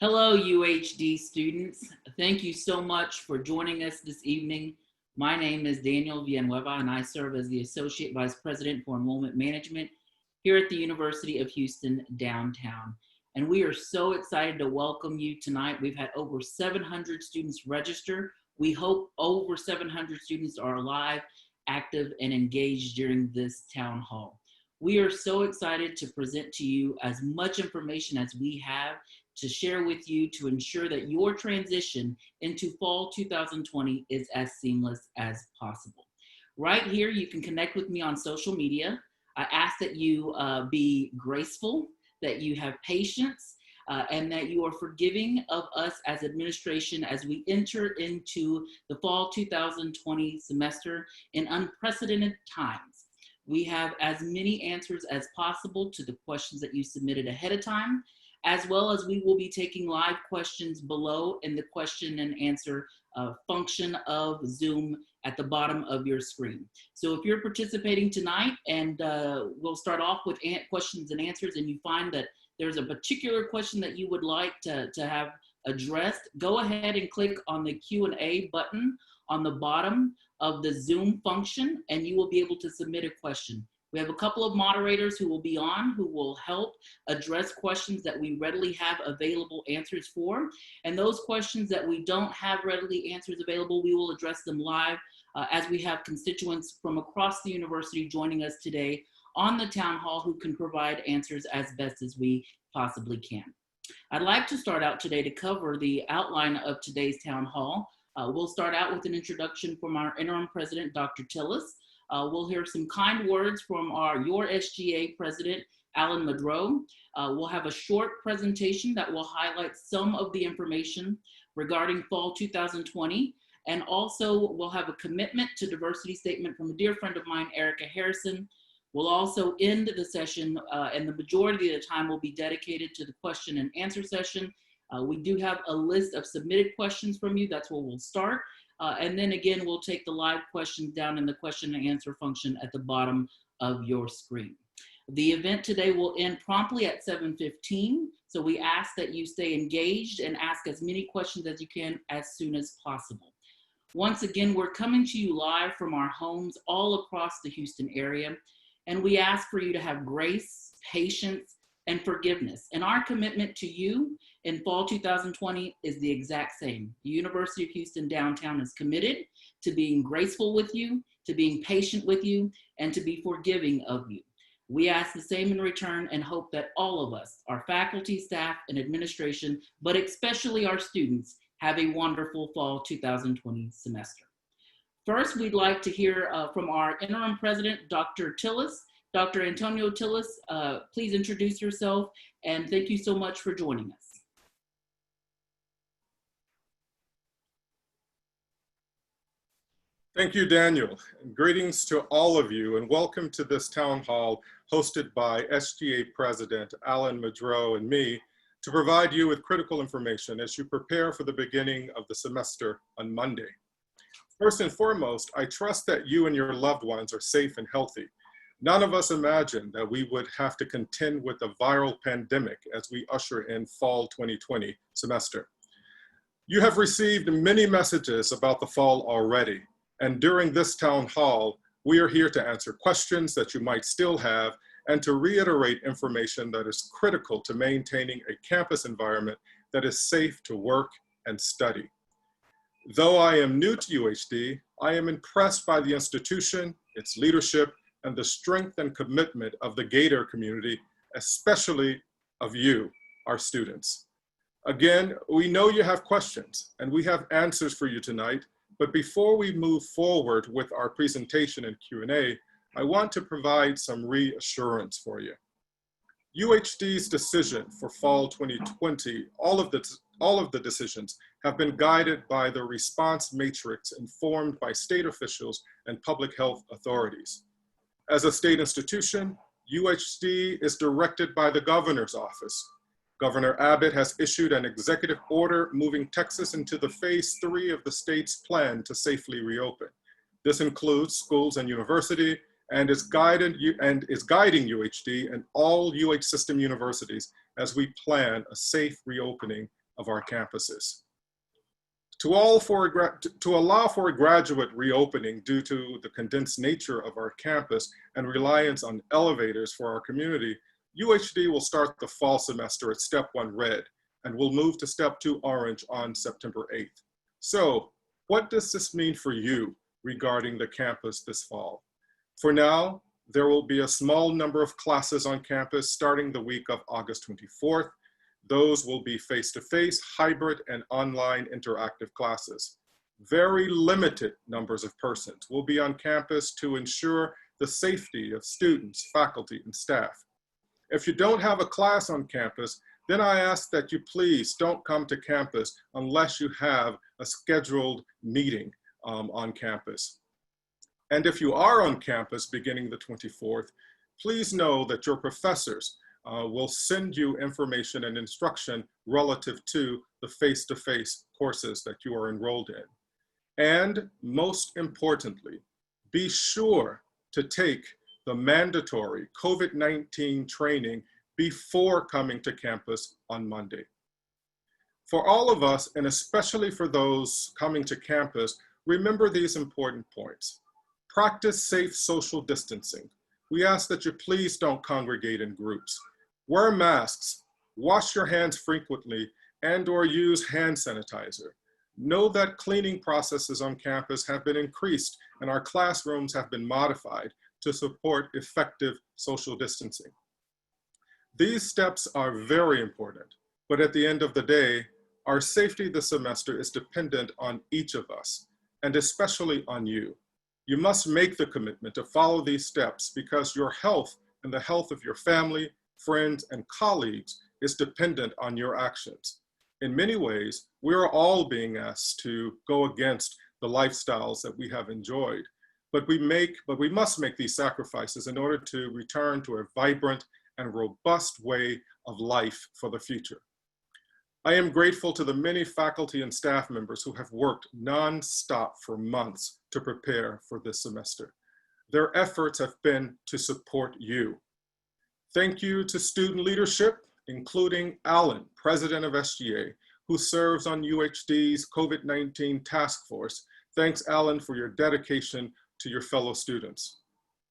Hello, UHD students. Thank you so much for joining us this evening. My name is Daniel Villanueva, and I serve as the Associate Vice President for Enrollment Management here at the University of Houston downtown. And we are so excited to welcome you tonight. We've had over 700 students register. We hope over 700 students are alive, active, and engaged during this town hall. We are so excited to present to you as much information as we have to share with you to ensure that your transition into fall 2020 is as seamless as possible. Right here, you can connect with me on social media. I ask that you be graceful, that you have patience, and that you are forgiving of us as administration as we enter into the fall 2020 semester in unprecedented times. We have as many answers as possible to the questions that you submitted ahead of time, as well as we will be taking live questions below in the question and answer function of Zoom at the bottom of your screen. So if you're participating tonight, and we'll start off with questions and answers, and you find that there's a particular question that you would like to have addressed, go ahead and click on the Q&A button on the bottom of the Zoom function, and you will be able to submit a question. We have a couple of moderators who will be on who will help address questions that we readily have available answers for. And those questions that we don't have readily answers available, we will address them live as we have constituents from across the university joining us today on the town hall who can provide answers as best as we possibly can. I'd like to start out today to cover the outline of today's town hall. We'll start out with an introduction from our interim president, Dr. Tillis. We'll hear some kind words from your SGA president, Alan Madrow. We'll have a short presentation that will highlight some of the information regarding fall 2020. And also we'll have a commitment to diversity statement from a dear friend of mine, Erica Harrison. We'll also end the session, and the majority of the time will be dedicated to the question and answer session. We do have a list of submitted questions from you. That's where we'll start. And then again, we'll take the live questions down in the question and answer function at the bottom of your screen. The event today will end promptly at 7:15. So we ask that you stay engaged and ask as many questions as you can as soon as possible. Once again, we're coming to you live from our homes all across the Houston area. And we ask for you to have grace, patience, and forgiveness. And our commitment to you in fall 2020 is the exact same. The University of Houston downtown is committed to being graceful with you, to being patient with you, and to be forgiving of you. We ask the same in return and hope that all of us, our faculty, staff, and administration, but especially our students, have a wonderful fall 2020 semester. First, we'd like to hear from our interim president, Dr. Tillis. Dr. Antonio Tillis, please introduce yourself, and thank you so much for joining us. Thank you, Daniel. Greetings to all of you, and welcome to this town hall hosted by SGA President Alan Madrow and me to provide you with critical information as you prepare for the beginning of the semester on Monday. First and foremost, I trust that you and your loved ones are safe and healthy. None of us imagined that we would have to contend with a viral pandemic as we usher in fall 2020 semester. You have received many messages about the fall already, and during this town hall, we are here to answer questions that you might still have and to reiterate information that is critical to maintaining a campus environment that is safe to work and study. Though I am new to UHD, I am impressed by the institution, its leadership, and the strength and commitment of the Gator community, especially of you, our students. Again, we know you have questions, and we have answers for you tonight, but before we move forward with our presentation and Q&A, I want to provide some reassurance for you. UHD's decision for fall 2020, all of the decisions have been guided by the response matrix informed by state officials and public health authorities. As a state institution, UHD is directed by the governor's office. Governor Abbott has issued an executive order moving Texas into the phase 3 of the state's plan to safely reopen. This includes schools and university and is guiding UHD and all UH system universities as we plan a safe reopening of our campuses. To allow for a graduate reopening due to the condensed nature of our campus and reliance on elevators for our community, UHD will start the fall semester at Step 1 Red and will move to Step 2 Orange on September 8th. So, what does this mean for you regarding the campus this fall? For now, there will be a small number of classes on campus starting the week of August 24th. Those will be face-to-face, hybrid, and online interactive classes. Very limited numbers of persons will be on campus to ensure the safety of students, faculty, and staff. If you don't have a class on campus, then I ask that you please don't come to campus unless you have a scheduled meeting on campus. And if you are on campus beginning the 24th, please know that your professors will send you information and instruction relative to the face-to-face courses that you are enrolled in. And most importantly, be sure to take the mandatory COVID-19 training before coming to campus on Monday. For all of us, and especially for those coming to campus, remember these important points. Practice safe social distancing. We ask that you please don't congregate in groups. Wear masks, wash your hands frequently, and/or use hand sanitizer. Know that cleaning processes on campus have been increased and our classrooms have been modified to support effective social distancing. These steps are very important, but at the end of the day, our safety this semester is dependent on each of us, and especially on you. You must make the commitment to follow these steps because your health and the health of your family, friends, and colleagues is dependent on your actions. In many ways, we are all being asked to go against the lifestyles that we have enjoyed, but we must make these sacrifices in order to return to a vibrant and robust way of life for the future. I am grateful to the many faculty and staff members who have worked non-stop for months to prepare for this semester. Their efforts have been to support you. Thank you to student leadership, including Alan, president of SGA, who serves on UHD's COVID-19 task force. Thanks, Alan, for your dedication to your fellow students.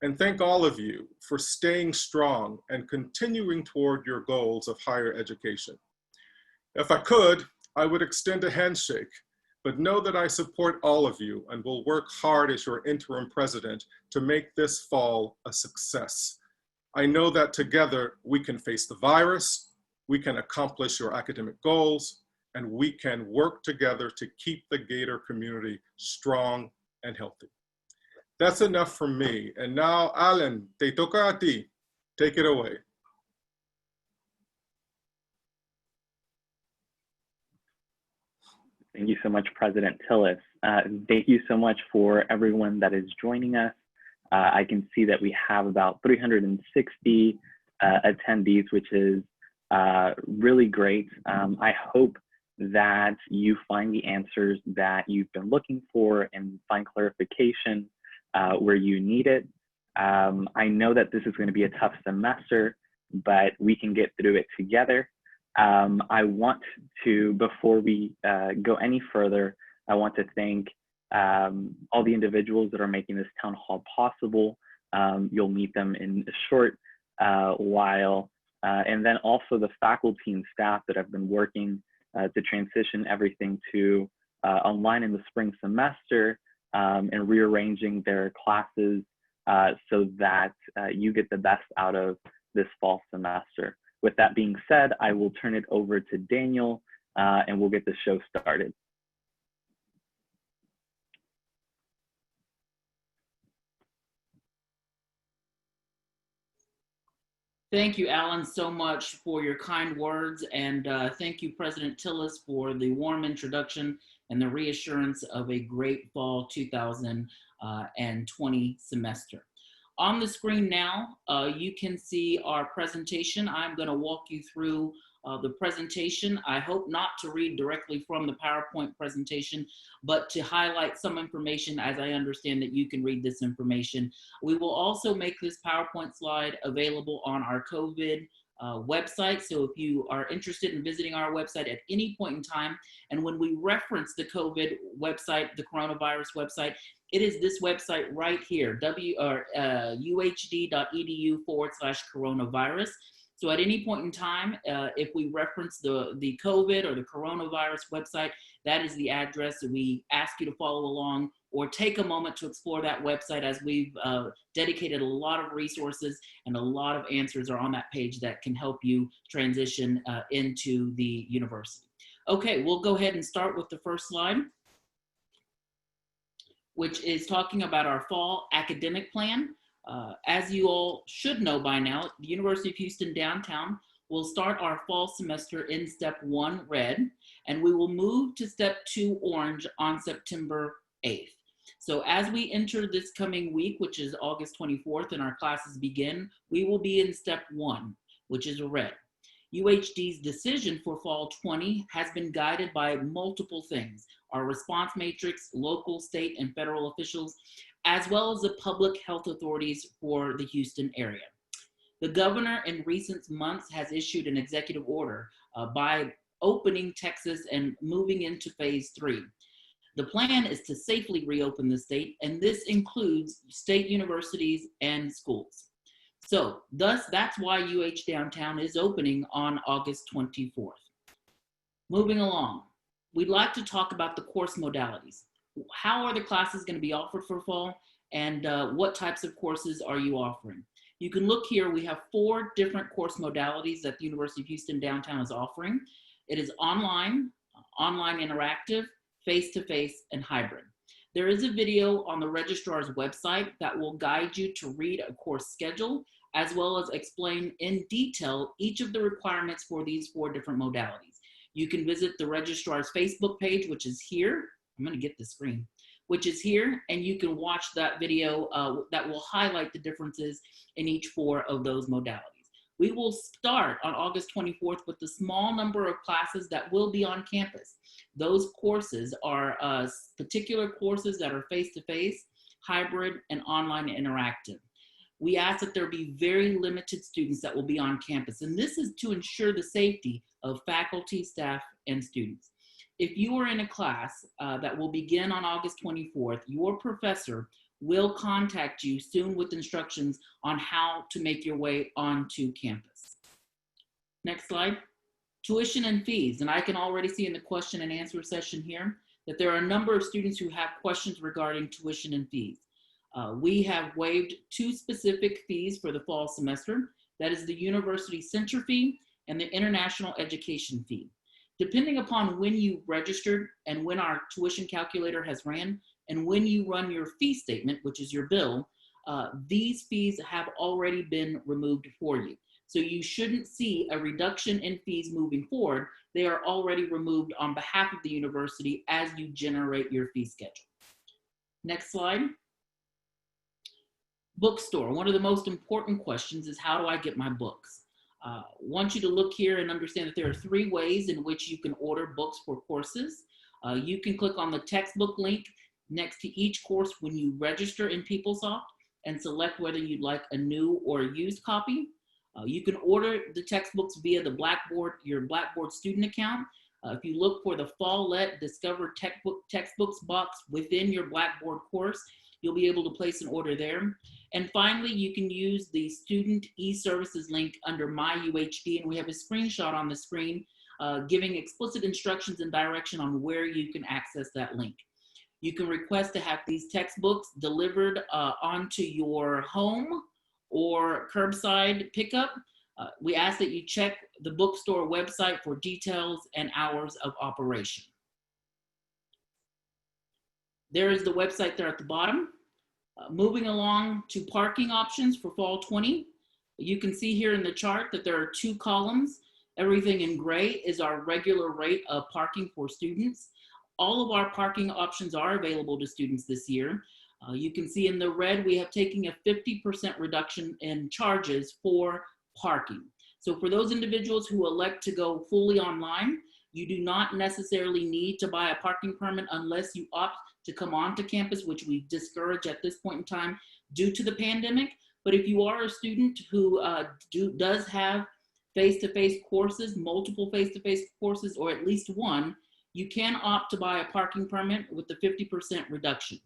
And thank all of you for staying strong and continuing toward your goals of higher education. If I could, I would extend a handshake, but know that I support all of you and will work hard as your interim president to make this fall a success. I know that together we can face the virus, we can accomplish your academic goals, and we can work together to keep the Gator community strong and healthy. That's enough from me. And now, Alan, te toca a ti. Take it away. Thank you so much, President Tillis. Thank you so much for everyone that is joining us. I can see that we have about 360 attendees, which is really great. I hope that you find the answers that you've been looking for and find clarification where you need it. I know that this is going to be a tough semester, but we can get through it together. I want to, before we go any further, I want to thank all the individuals that are making this town hall possible. You'll meet them in a short while. And then also the faculty and staff that have been working to transition everything to online in the spring semester and rearranging their classes so that you get the best out of this fall semester. With that being said, I will turn it over to Daniel and we'll get the show started. Thank you, Alan, so much for your kind words. And thank you, President Tillis, for the warm introduction and the reassurance of a great fall 2020 semester. On the screen now, you can see our presentation. I'm going to walk you through the presentation. I hope not to read directly from the PowerPoint presentation, but to highlight some information as I understand that you can read this information. We will also make this PowerPoint slide available on our COVID website. So if you are interested in visiting our website at any point in time, and when we reference the COVID website, the coronavirus website, it is this website right here, uhd.edu/coronavirus. So at any point in time, if we reference the COVID or the coronavirus website, that is the address that we ask you to follow along, or take a moment to explore that website, as we've dedicated a lot of resources and a lot of answers are on that page that can help you transition into the university. Okay, we'll go ahead and start with the first slide, which is talking about our fall academic plan. As you all should know by now, the University of Houston Downtown will start our fall semester in Step 1 red, and we will move to Step 2 orange on September 8th. So as we enter this coming week, which is August 24th, and our classes begin, we will be in Step 1, which is a red. UHD's decision for Fall 20 has been guided by multiple things: our response matrix, local, state, and federal officials, as well as the public health authorities for the Houston area. The governor in recent months has issued an executive order by opening Texas and moving into Phase 3. The plan is to safely reopen the state, and this includes state universities and schools. So thus, that's why UH Downtown is opening on August 24th. Moving along, we'd like to talk about the course modalities. How are the classes going to be offered for fall, and what types of courses are you offering? You can look here. We have 4 different course modalities that the University of Houston Downtown is offering. It is online, online interactive, face-to-face, and hybrid. There is a video on the registrar's website that will guide you to read a course schedule, as well as explain in detail each of the requirements for these 4 different modalities. You can visit the registrar's Facebook page, which is here. I'm going to get the screen, which is here, and you can watch that video that will highlight the differences in each 4 of those modalities. We will start on August 24th with the small number of classes that will be on campus. Those courses are particular courses that are face-to-face, hybrid, and online interactive. We ask that there be very limited students that will be on campus, and this is to ensure the safety of faculty, staff, and students. If you are in a class that will begin on August 24th, your professor will contact you soon with instructions on how to make your way onto campus. Next slide. Tuition and fees. And I can already see in the question and answer session here that there are a number of students who have questions regarding tuition and fees. We have waived 2 specific fees for the fall semester. That is the University Center fee and the International Education fee. Depending upon when you registered and when our tuition calculator has ran, and when you run your fee statement, which is your bill, these fees have already been removed for you. So you shouldn't see a reduction in fees moving forward. They are already removed on behalf of the university as you generate your fee schedule. Next slide. Bookstore. One of the most important questions is, how do I get my books? I want you to look here and understand that there are 3 ways in which you can order books for courses. You can click on the textbook link next to each course when you register in PeopleSoft and select whether you'd like a new or a used copy. You can order the textbooks via the Blackboard, your Blackboard student account. If you look for the Fall-Let Discover Textbooks box within your Blackboard course, you'll be able to place an order there. And finally, you can use the Student e-Services link under My UHD, and we have a screenshot on the screen giving explicit instructions and direction on where you can access that link. You can request to have these textbooks delivered onto your home or curbside pickup. We ask that you check the Bookstore website for details and hours of operation. There is the website there at the bottom. Moving along to parking options for Fall 20. You can see here in the chart that there are 2 columns. Everything in gray is our regular rate of parking for students. All of our parking options are available to students this year. You can see in the red, we have taken a 50% reduction in charges for parking. So for those individuals who elect to go fully online, you do not necessarily need to buy a parking permit unless you opt to come onto campus, which we discourage at this point in time due to the pandemic. But if you are a student who does have face-to-face courses, multiple face-to-face courses, or at least one, you can opt to buy a parking permit with the 50% reduction.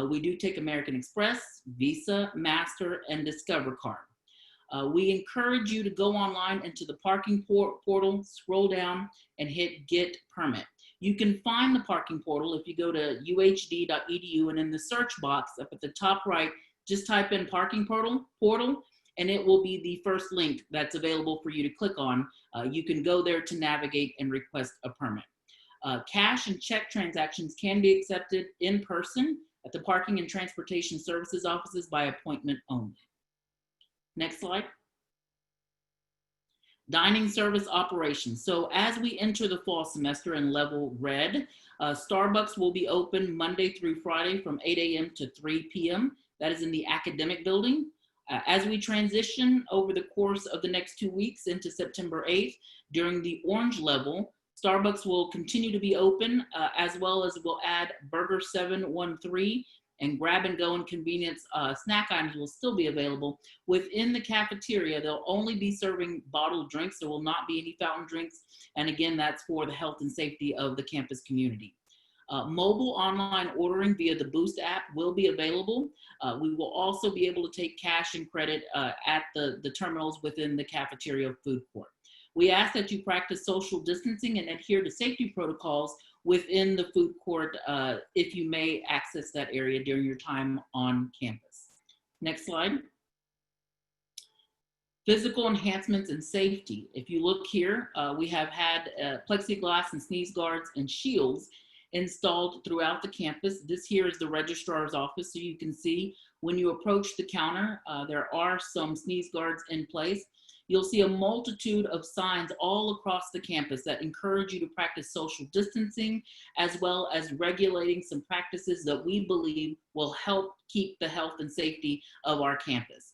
We do take American Express, Visa, Master, and Discover card. We encourage you to go online into the parking portal, scroll down, and hit Get Permit. You can find the parking portal if you go to uhd.edu, and in the search box up at the top right, just type in parking portal, and it will be the first link that's available for you to click on. You can go there to navigate and request a permit. Cash and check transactions can be accepted in person at the Parking and Transportation Services offices by appointment only. Next slide. Dining service operations. So as we enter the fall semester in level red, Starbucks will be open Monday through Friday from 8 a.m. to 3 p.m. That is in the academic building. As we transition over the course of the next 2 weeks into September 8th, during the orange level, Starbucks will continue to be open, as well as we'll add Burger 713 and grab and go and convenience snack items will still be available. Within the cafeteria, they'll only be serving bottled drinks. There will not be any fountain drinks. And again, that's for the health and safety of the campus community. Mobile online ordering via the Boost app will be available. We will also be able to take cash and credit at the terminals within the cafeteria food court. We ask that you practice social distancing and adhere to safety protocols within the food court if you may access that area during your time on campus. Next slide. Physical enhancements and safety. If you look here, we have had plexiglass and sneeze guards and shields installed throughout the campus. This here is the registrar's office, so you can see when you approach the counter, there are some sneeze guards in place. You'll see a multitude of signs all across the campus that encourage you to practice social distancing, as well as regulating some practices that we believe will help keep the health and safety of our campus.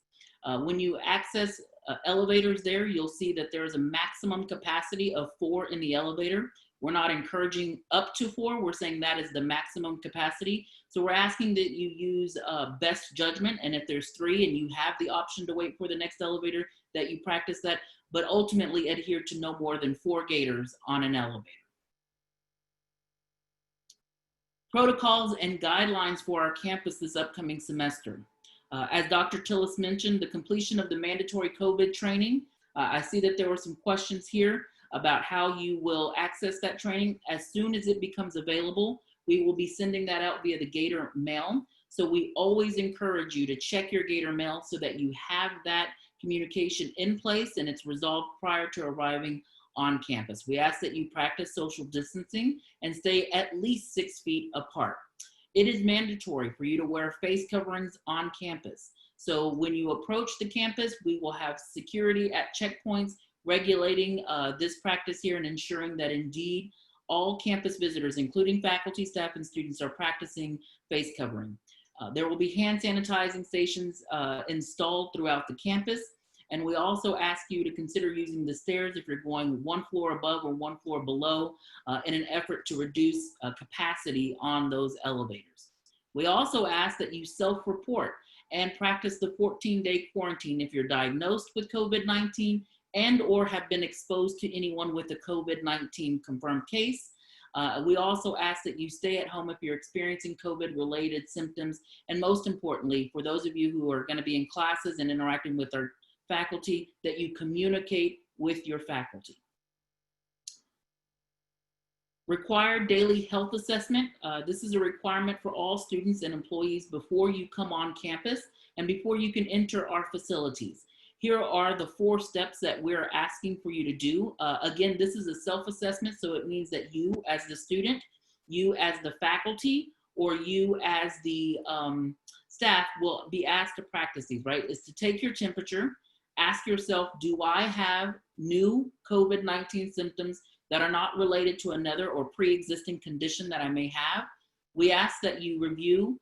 When you access elevators there, you'll see that there is a maximum capacity of 4 in the elevator. We're not encouraging up to 4. We're saying that is the maximum capacity. So we're asking that you use best judgment. And if there's 3 and you have the option to wait for the next elevator, that you practice that, but ultimately adhere to no more than 4 Gators on an elevator. Protocols and guidelines for our campus this upcoming semester. As Dr. Tillis mentioned, the completion of the mandatory COVID training. I see that there were some questions here about how you will access that training. As soon as it becomes available, we will be sending that out via the Gator Mail. So we always encourage you to check your Gator Mail so that you have that communication in place and it's resolved prior to arriving on campus. We ask that you practice social distancing and stay at least 6 feet apart. It is mandatory for you to wear face coverings on campus. So when you approach the campus, we will have security at checkpoints regulating this practice here and ensuring that indeed all campus visitors, including faculty, staff, and students, are practicing face covering. There will be hand sanitizing stations installed throughout the campus. And we also ask you to consider using the stairs if you're going 1 floor above or 1 floor below in an effort to reduce capacity on those elevators. We also ask that you self-report and practice the 14-day quarantine if you're diagnosed with COVID-19 and or have been exposed to anyone with a COVID-19 confirmed case. We also ask that you stay at home if you're experiencing COVID-related symptoms. And most importantly, for those of you who are going to be in classes and interacting with our faculty, that you communicate with your faculty. Required daily health assessment. This is a requirement for all students and employees before you come on campus and before you can enter our facilities. Here are the 4 steps that we're asking for you to do. Again, this is a self-assessment, so it means that you as the student, you as the faculty, or you as the staff will be asked to practice these, right? Is to take your temperature, ask yourself, do I have new COVID-19 symptoms that are not related to another or pre-existing condition that I may have? We ask that you review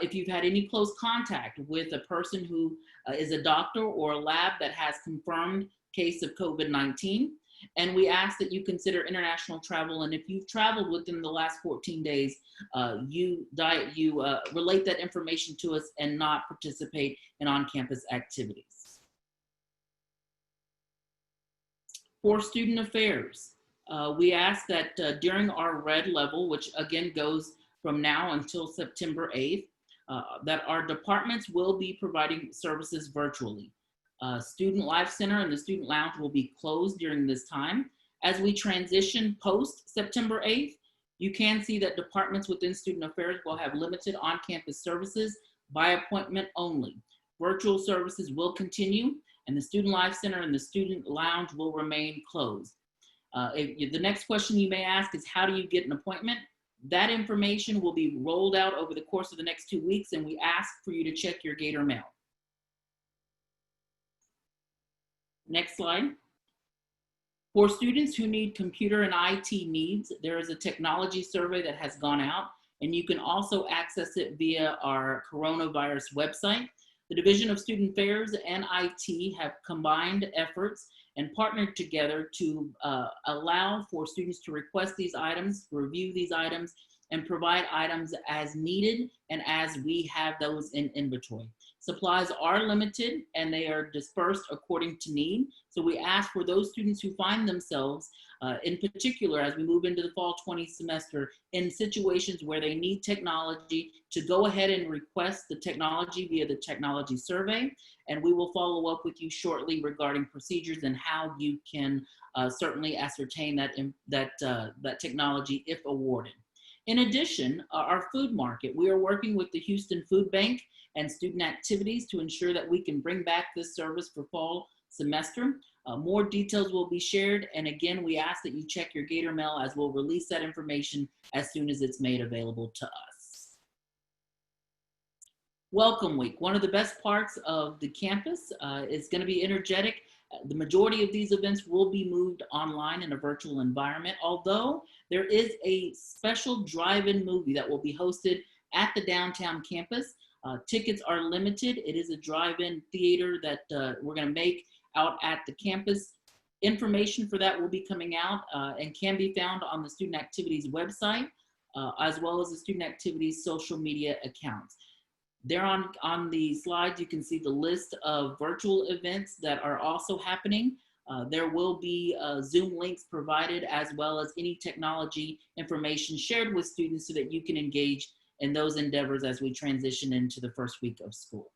if you've had any close contact with a person who is a doctor or a lab that has confirmed case of COVID-19. And we ask that you consider international travel. And if you've traveled within the last 14 days, you relate that information to us and not participate in on-campus activities. For student affairs, we ask that during our red level, which again goes from now until September 8th, that our departments will be providing services virtually. Student Life Center and the Student Lounge will be closed during this time. As we transition post September 8th, you can see that departments within Student Affairs will have limited on-campus services by appointment only. Virtual services will continue, and the Student Life Center and the Student Lounge will remain closed. The next question you may ask is, how do you get an appointment? That information will be rolled out over the course of the next 2 weeks, and we ask for you to check your Gator Mail. Next slide. For students who need computer and IT needs, there is a technology survey that has gone out, and you can also access it via our coronavirus website. The Division of Student Affairs and IT have combined efforts and partnered together to allow for students to request these items, review these items, and provide items as needed and as we have those in inventory. Supplies are limited and they are dispersed according to need. So we ask for those students who find themselves, in particular, as we move into the fall 20 semester, in situations where they need technology, to go ahead and request the technology via the technology survey. And we will follow up with you shortly regarding procedures and how you can certainly ascertain that technology if awarded. In addition, our food market, we are working with the Houston Food Bank and student activities to ensure that we can bring back this service for fall semester. More details will be shared. And again, we ask that you check your Gator Mail, as we'll release that information as soon as it's made available to us. Welcome Week. One of the best parts of the campus is going to be energetic. The majority of these events will be moved online in a virtual environment, although there is a special drive-in movie that will be hosted at the downtown campus. Tickets are limited. It is a drive-in theater that we're going to make out at the campus. Information for that will be coming out and can be found on the Student Activities website, as well as the Student Activities social media accounts. There on the slides, you can see the list of virtual events that are also happening. There will be Zoom links provided, as well as any technology information shared with students so that you can engage in those endeavors as we transition into the first week of school.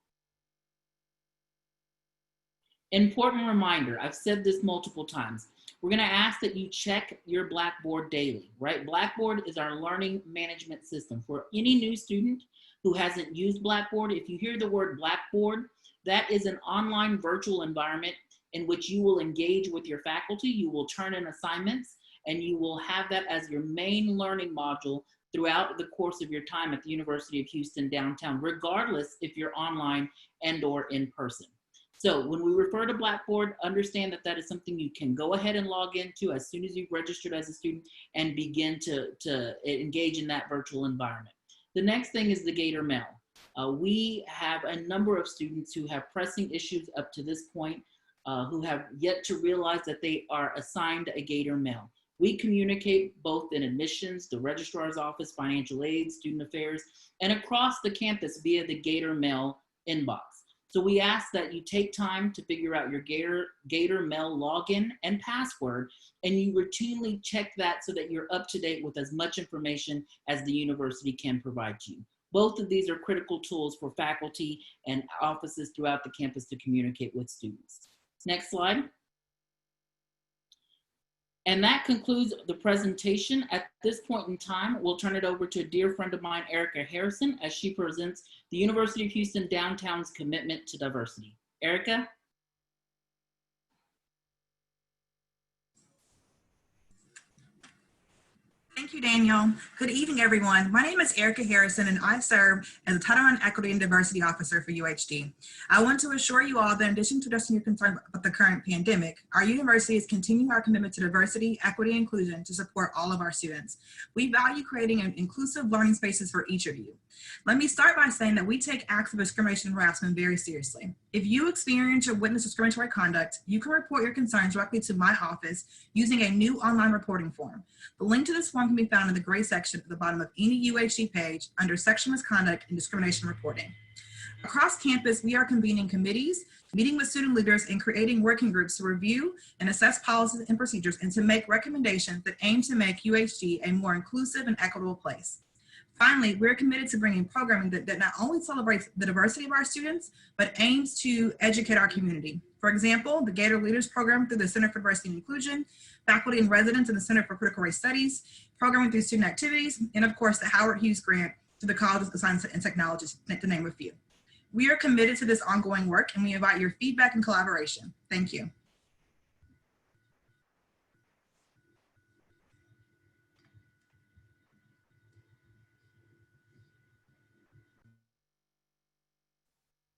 Important reminder, I've said this multiple times. We're gonna ask that you check your Blackboard daily, right? Blackboard is our learning management system. For any new student who hasn't used Blackboard, if you hear the word Blackboard, that is an online virtual environment in which you will engage with your faculty, you will turn in assignments, and you will have that as your main learning module throughout the course of your time at the University of Houston downtown, regardless if you're online and or in person. So when we refer to Blackboard, understand that that is something you can go ahead and log into as soon as you've registered as a student and begin to engage in that virtual environment. The next thing is the Gator Mail. We have a number of students who have pressing issues up to this point, who have yet to realize that they are assigned a Gator Mail. We communicate both in admissions, the registrar's office, financial aid, student affairs, and across the campus via the Gator Mail inbox. So we ask that you take time to figure out your Gator Mail login and password, and you routinely check that so that you're up to date with as much information as the university can provide you. Both of these are critical tools for faculty and offices throughout the campus to communicate with students. Next slide. And that concludes the presentation. At this point in time, we'll turn it over to a dear friend of mine, Erica Harrison, as she presents the University of Houston Downtown's commitment to diversity. Erica? Thank you, Daniel. Good evening, everyone. My name is Erica Harrison, and I serve as the Title IX Equity and Diversity Officer for UHD. I want to assure you all that in addition to addressing your concern about the current pandemic, our university is continuing our commitment to diversity, equity, and inclusion to support all of our students. We value creating inclusive learning spaces for each of you. Let me start by saying that we take acts of discrimination and harassment very seriously. If you experience or witness discriminatory conduct, you can report your concerns directly to my office using a new online reporting form. The link to this form can be found in the gray section at the bottom of any UHD page under Section Misconduct and Discrimination Reporting. Across campus, we are convening committees, meeting with student leaders, and creating working groups to review and assess policies and procedures and to make recommendations that aim to make UHD a more inclusive and equitable place. Finally, we're committed to bringing programming that not only celebrates the diversity of our students, but aims to educate our community. For example, the Gator Leaders Program through the Center for Diversity and Inclusion, faculty and residents in the Center for Critical Race Studies, programming through student activities, and of course, the Howard Hughes Grant to the College of Science and Technology, to name a few. We are committed to this ongoing work, and we invite your feedback and collaboration. Thank you.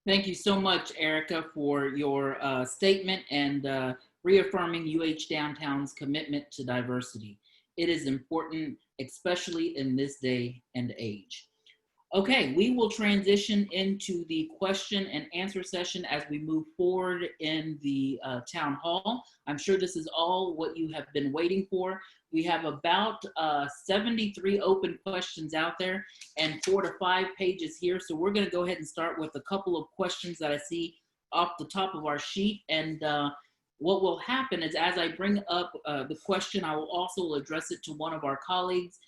Thank you so much, Erica, for your statement and reaffirming UH Downtown's commitment to diversity. It is important, especially in this day and age. Okay, we will transition into the question and answer session as we move forward in the town hall. I'm sure this is all what you have been waiting for. We have about 73 open questions out there and 4 to 5 pages here. So we're gonna go ahead and start with a couple of questions that I see off the top of our sheet. And what will happen is as I bring up the question, I will also address it to one of our colleagues.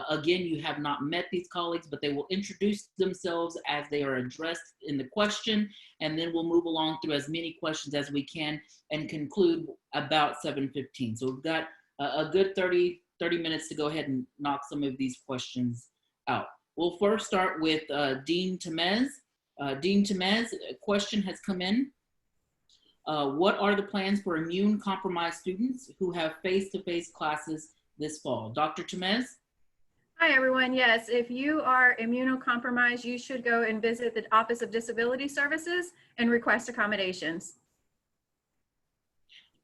Again, you have not met these colleagues, but they will introduce themselves as they are addressed in the question, and then we'll move along through as many questions as we can and conclude about 7:15. So we've got a good 30 minutes to go ahead and knock some of these questions out. We'll first start with Dean Temez. Dean Temez, a question has come in. What are the plans for immune-compromised students who have face-to-face classes this fall? Dr. Temez? Hi, everyone. Yes, if you are immunocompromised, you should go and visit the Office of Disability Services and request accommodations.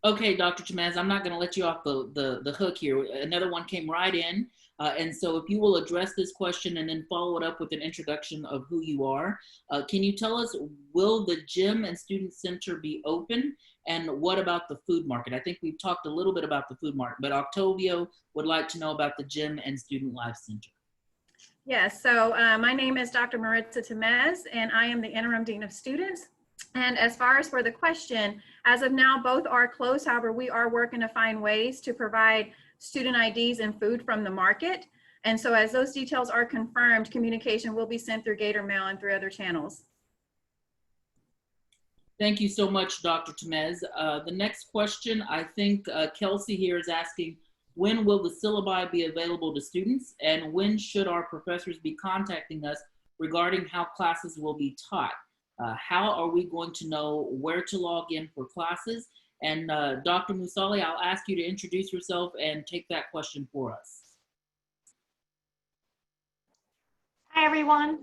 Okay, Dr. Temez, I'm not going to let you off the hook here. Another one came right in. And so if you will address this question and then follow it up with an introduction of who you are, can you tell us, will the gym and student center be open? And what about the food market? I think we've talked a little bit about the food market, but Octavio would like to know about the gym and student life center. Yes, so my name is Dr. Maritza Temez, and I am the Interim Dean of Students. And as far as for the question, as of now, both are closed. However, we are working to find ways to provide student IDs and food from the market. And so as those details are confirmed, communication will be sent through Gator Mail and through other channels. Thank you so much, Dr. Temez. The next question, I think Kelsey here is asking, when will the syllabi be available to students, and when should our professors be contacting us regarding how classes will be taught? How are we going to know where to log in for classes? And Dr. Musali, I'll ask you to introduce yourself and take that question for us. Hi, everyone.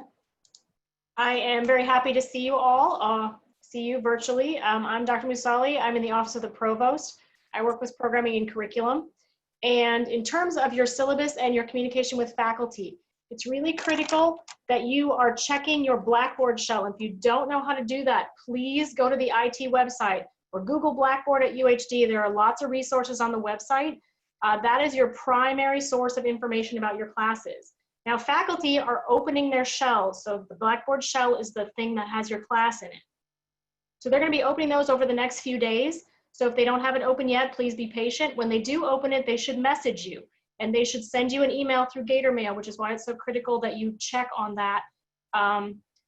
I am very happy to see you all, see you virtually. I'm Dr. Musali. I'm in the Office of the Provost. I work with programming and curriculum. And in terms of your syllabus and your communication with faculty, it's really critical that you are checking your Blackboard shell. If you don't know how to do that, please go to the IT website or Google Blackboard at UHD. There are lots of resources on the website. That is your primary source of information about your classes. Now, faculty are opening their shells. So the Blackboard shell is the thing that has your class in it. So they're going to be opening those over the next few days. So if they don't have it open yet, please be patient. When they do open it, they should message you. And they should send you an email through Gator Mail, which is why it's so critical that you check on that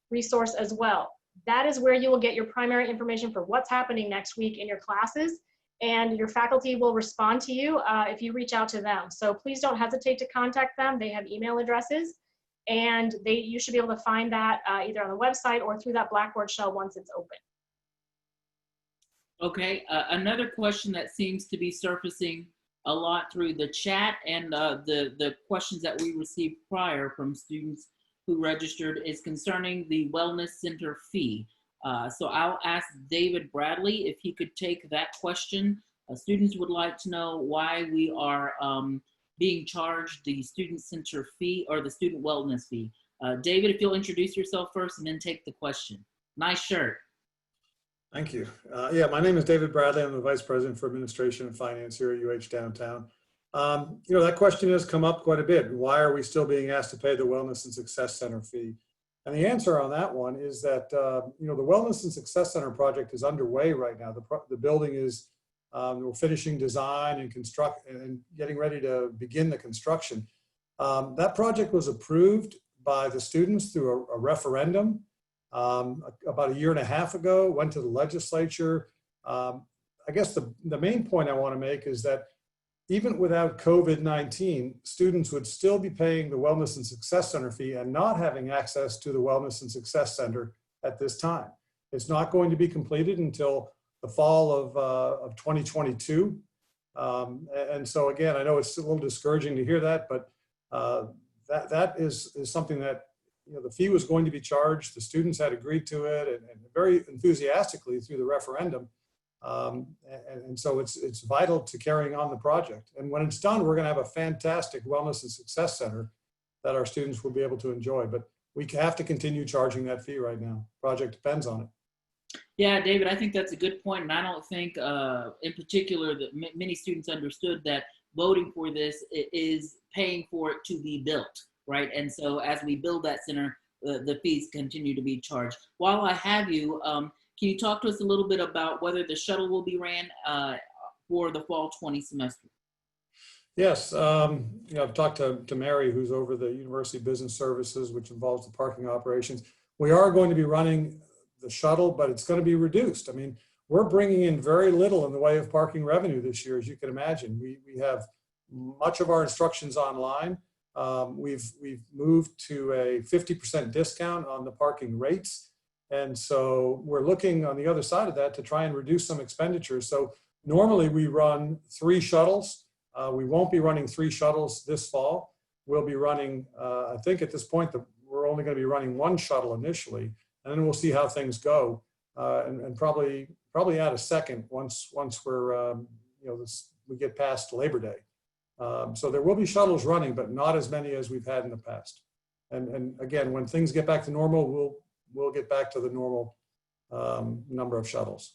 resource as well. That is where you will get your primary information for what's happening next week in your classes. And your faculty will respond to you if you reach out to them. So please don't hesitate to contact them. They have email addresses. And you should be able to find that either on the website or through that Blackboard shell once it's open. Okay, another question that seems to be surfacing a lot through the chat and the questions that we received prior from students who registered is concerning the Wellness Center fee. So I'll ask David Bradley if he could take that question. Students would like to know why we are being charged the Student Center fee or the Student Wellness fee. David, if you'll introduce yourself first and then take the question. Nice shirt. Thank you. Yeah, my name is David Bradley. I'm the Vice President for Administration and Finance here at UH Downtown. You know, that question has come up quite a bit. Why are we still being asked to pay the Wellness and Success Center fee? And the answer on that one is that, you know, the Wellness and Success Center project is underway right now. The building is, we're finishing design and getting ready to begin the construction. That project was approved by the students through a referendum about a year and a half ago, went to the legislature. I guess the main point I want to make is that even without COVID-19, students would still be paying the Wellness and Success Center fee and not having access to the Wellness and Success Center at this time. It's not going to be completed until the fall of 2022. And so again, I know it's a little discouraging to hear that, but that is something that, you know, the fee was going to be charged. The students had agreed to it and very enthusiastically through the referendum. And so it's vital to carrying on the project. And when it's done, we're going to have a fantastic Wellness and Success Center that our students will be able to enjoy. But we have to continue charging that fee right now. Project depends on it. Yeah, David, I think that's a good point. And I don't think in particular that many students understood that voting for this is paying for it to be built, right? And so as we build that center, the fees continue to be charged. While I have you, can you talk to us a little bit about whether the shuttle will be ran for the fall 20 semester? Yes, you know, I've talked to Mary, who's over the University Business Services, which involves the parking operations. We are going to be running the shuttle, but it's going to be reduced. I mean, we're bringing in very little in the way of parking revenue this year, as you can imagine. We have much of our instructions online. We've moved to a 50% discount on the parking rates. And so we're looking on the other side of that to try and reduce some expenditures. So normally we run 3 shuttles. We won't be running 3 shuttles this fall. We'll be running, I think at this point, we're only going to be running 1 shuttle initially, and then we'll see how things go, and probably add a second once we're, you know, we get past Labor Day. So there will be shuttles running, but not as many as we've had in the past. And again, when things get back to normal, we'll get back to the normal number of shuttles.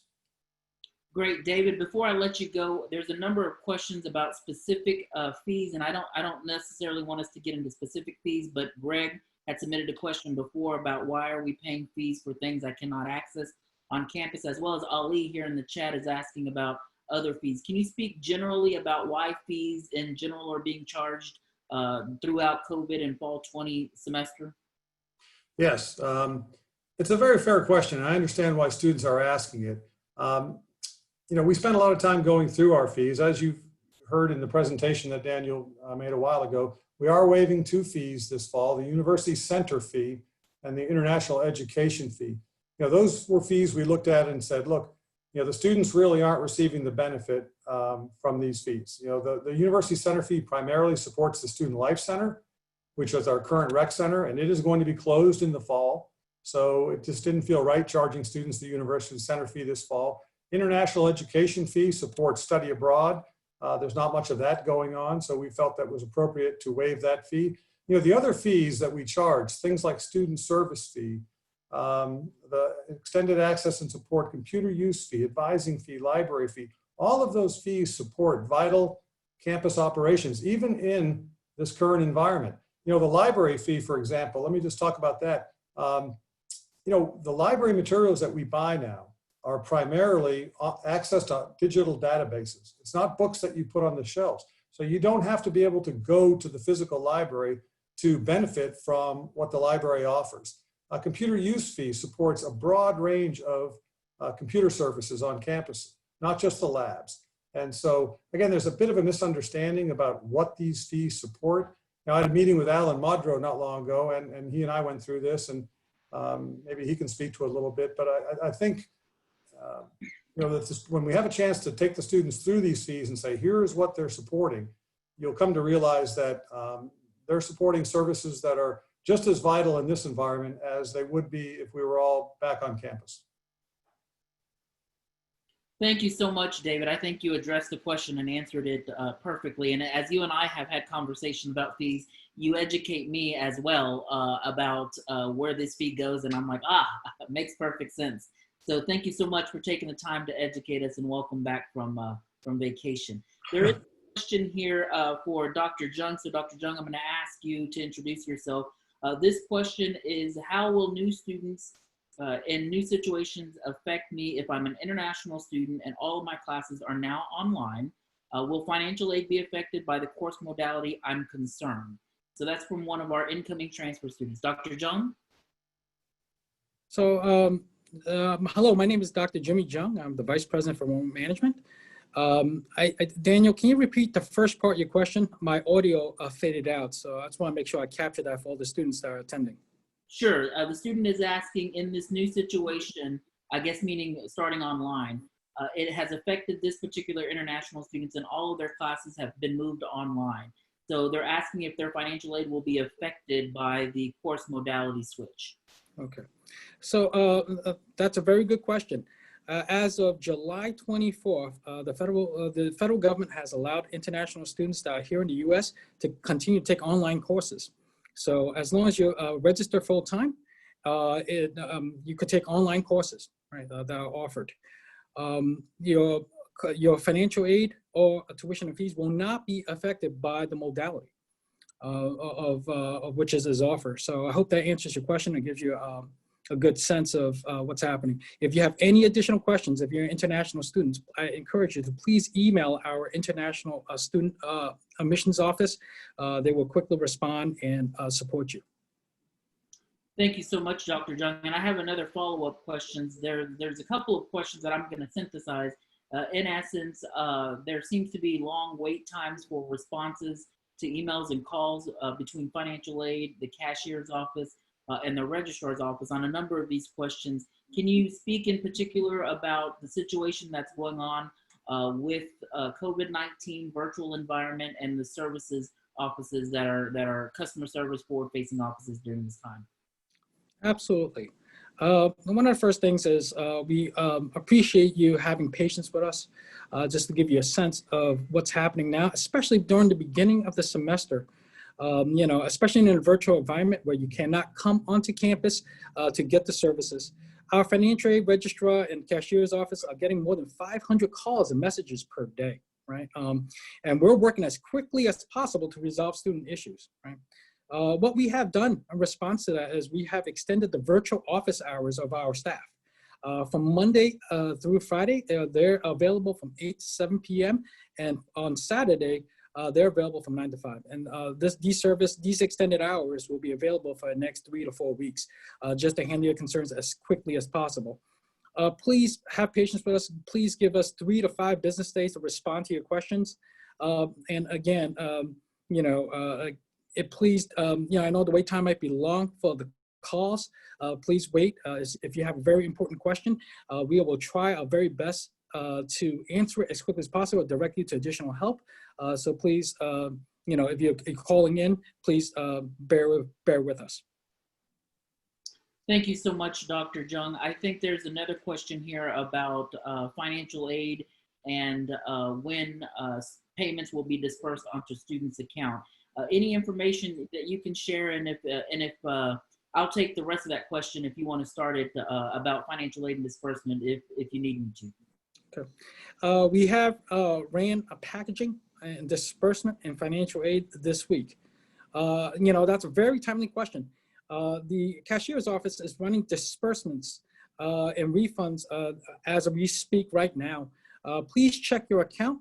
Great, David. Before I let you go, there's a number of questions about specific fees, and I don't necessarily want us to get into specific fees, but Greg had submitted a question before about why are we paying fees for things I cannot access on campus, as well as Ali here in the chat is asking about other fees. Can you speak generally about why fees in general are being charged throughout COVID and fall 20 semester? Yes, it's a very fair question, and I understand why students are asking it. You know, we spend a lot of time going through our fees. As you've heard in the presentation that Daniel made a while ago, we are waiving 2 fees this fall, the University Center fee and the International Education fee. You know, those were fees we looked at and said, look, you know, the students really aren't receiving the benefit from these fees. You know, the University Center fee primarily supports the Student Life Center, which is our current rec center, and it is going to be closed in the fall. So it just didn't feel right charging students the University Center fee this fall. International Education fee supports study abroad. There's not much of that going on, so we felt that was appropriate to waive that fee. You know, the other fees that we charge, things like student service fee, the extended access and support computer use fee, advising fee, library fee, all of those fees support vital campus operations, even in this current environment. You know, the library fee, for example, let me just talk about that. You know, the library materials that we buy now are primarily access to digital databases. It's not books that you put on the shelves. So you don't have to be able to go to the physical library to benefit from what the library offers. A computer use fee supports a broad range of computer services on campus, not just the labs. And so, again, there's a bit of a misunderstanding about what these fees support. Now, I had a meeting with Alan Modro not long ago, and he and I went through this, and maybe he can speak to it a little bit, but I think you know, that when we have a chance to take the students through these fees and say, here's what they're supporting, you'll come to realize that they're supporting services that are just as vital in this environment as they would be if we were all back on campus. Thank you so much, David. I think you addressed the question and answered it perfectly. And as you and I have had conversations about fees, you educate me as well about where this fee goes. And I'm like, it makes perfect sense. So thank you so much for taking the time to educate us, and welcome back from vacation. There is a question here for Dr. Jung. So Dr. Jung, I'm going to ask you to introduce yourself. This question is, how will new students in new situations affect me if I'm an international student and all of my classes are now online? Will financial aid be affected by the course modality? I'm concerned. So that's from one of our incoming transfer students. Dr. Jung? So, hello, my name is Dr. Jimmy Jung. I'm the Vice President for Enrollment Management. Daniel, can you repeat the first part of your question? My audio faded out, so I just want to make sure I capture that for all the students that are attending. Sure. The student is asking, in this new situation, I guess meaning starting online, it has affected this particular international students and all of their classes have been moved online. So they're asking if their financial aid will be affected by the course modality switch. Okay, so that's a very good question. As of July 24th, the federal government has allowed international students that are here in the U.S. to continue to take online courses. So as long as you're registered full-time, you could take online courses, right, that are offered. Your financial aid or tuition and fees will not be affected by the modality of which is offered. So I hope that answers your question and gives you a good sense of what's happening. If you have any additional questions, if you're international students, I encourage you to please email our international student admissions office. They will quickly respond and support you. Thank you so much, Dr. Jung. And I have another follow-up questions. There's a couple of questions that I'm going to synthesize. In essence, there seems to be long wait times for responses to emails and calls between financial aid, the cashier's office, and the registrar's office on a number of these questions. Can you speak in particular about the situation that's going on with COVID-19 virtual environment and the services offices that are customer service forward-facing offices during this time? Absolutely. One of the first things is we appreciate you having patience with us, just to give you a sense of what's happening now, especially during the beginning of the semester. Especially in a virtual environment where you cannot come onto campus to get the services. Our financial aid registrar and cashier's office are getting more than 500 calls and messages per day, right? And we're working as quickly as possible to resolve student issues, right? What we have done in response to that is we have extended the virtual office hours of our staff. From Monday through Friday, they're available from 8 to 7 p.m. And on Saturday, they're available from 9 to 5. And these extended hours will be available for the next 3 to 4 weeks, just to handle your concerns as quickly as possible. Please have patience with us. Please give us 3 to 5 business days to respond to your questions. And again, please, I know the wait time might be long for the calls. Please wait. If you have a very important question, we will try our very best to answer it as quickly as possible, direct you to additional help. So please, if you're calling in, please bear with us. Thank you so much, Dr. Jung. I think there's another question here about financial aid and when payments will be dispersed onto students' account. Any information that you can share, and if I'll take the rest of that question if you want to start it about financial aid and disbursement if you need me to. Okay. We have ran a packaging and disbursement and financial aid this week. That's a very timely question. The cashier's office is running disbursements and refunds as we speak right now. Please check your account.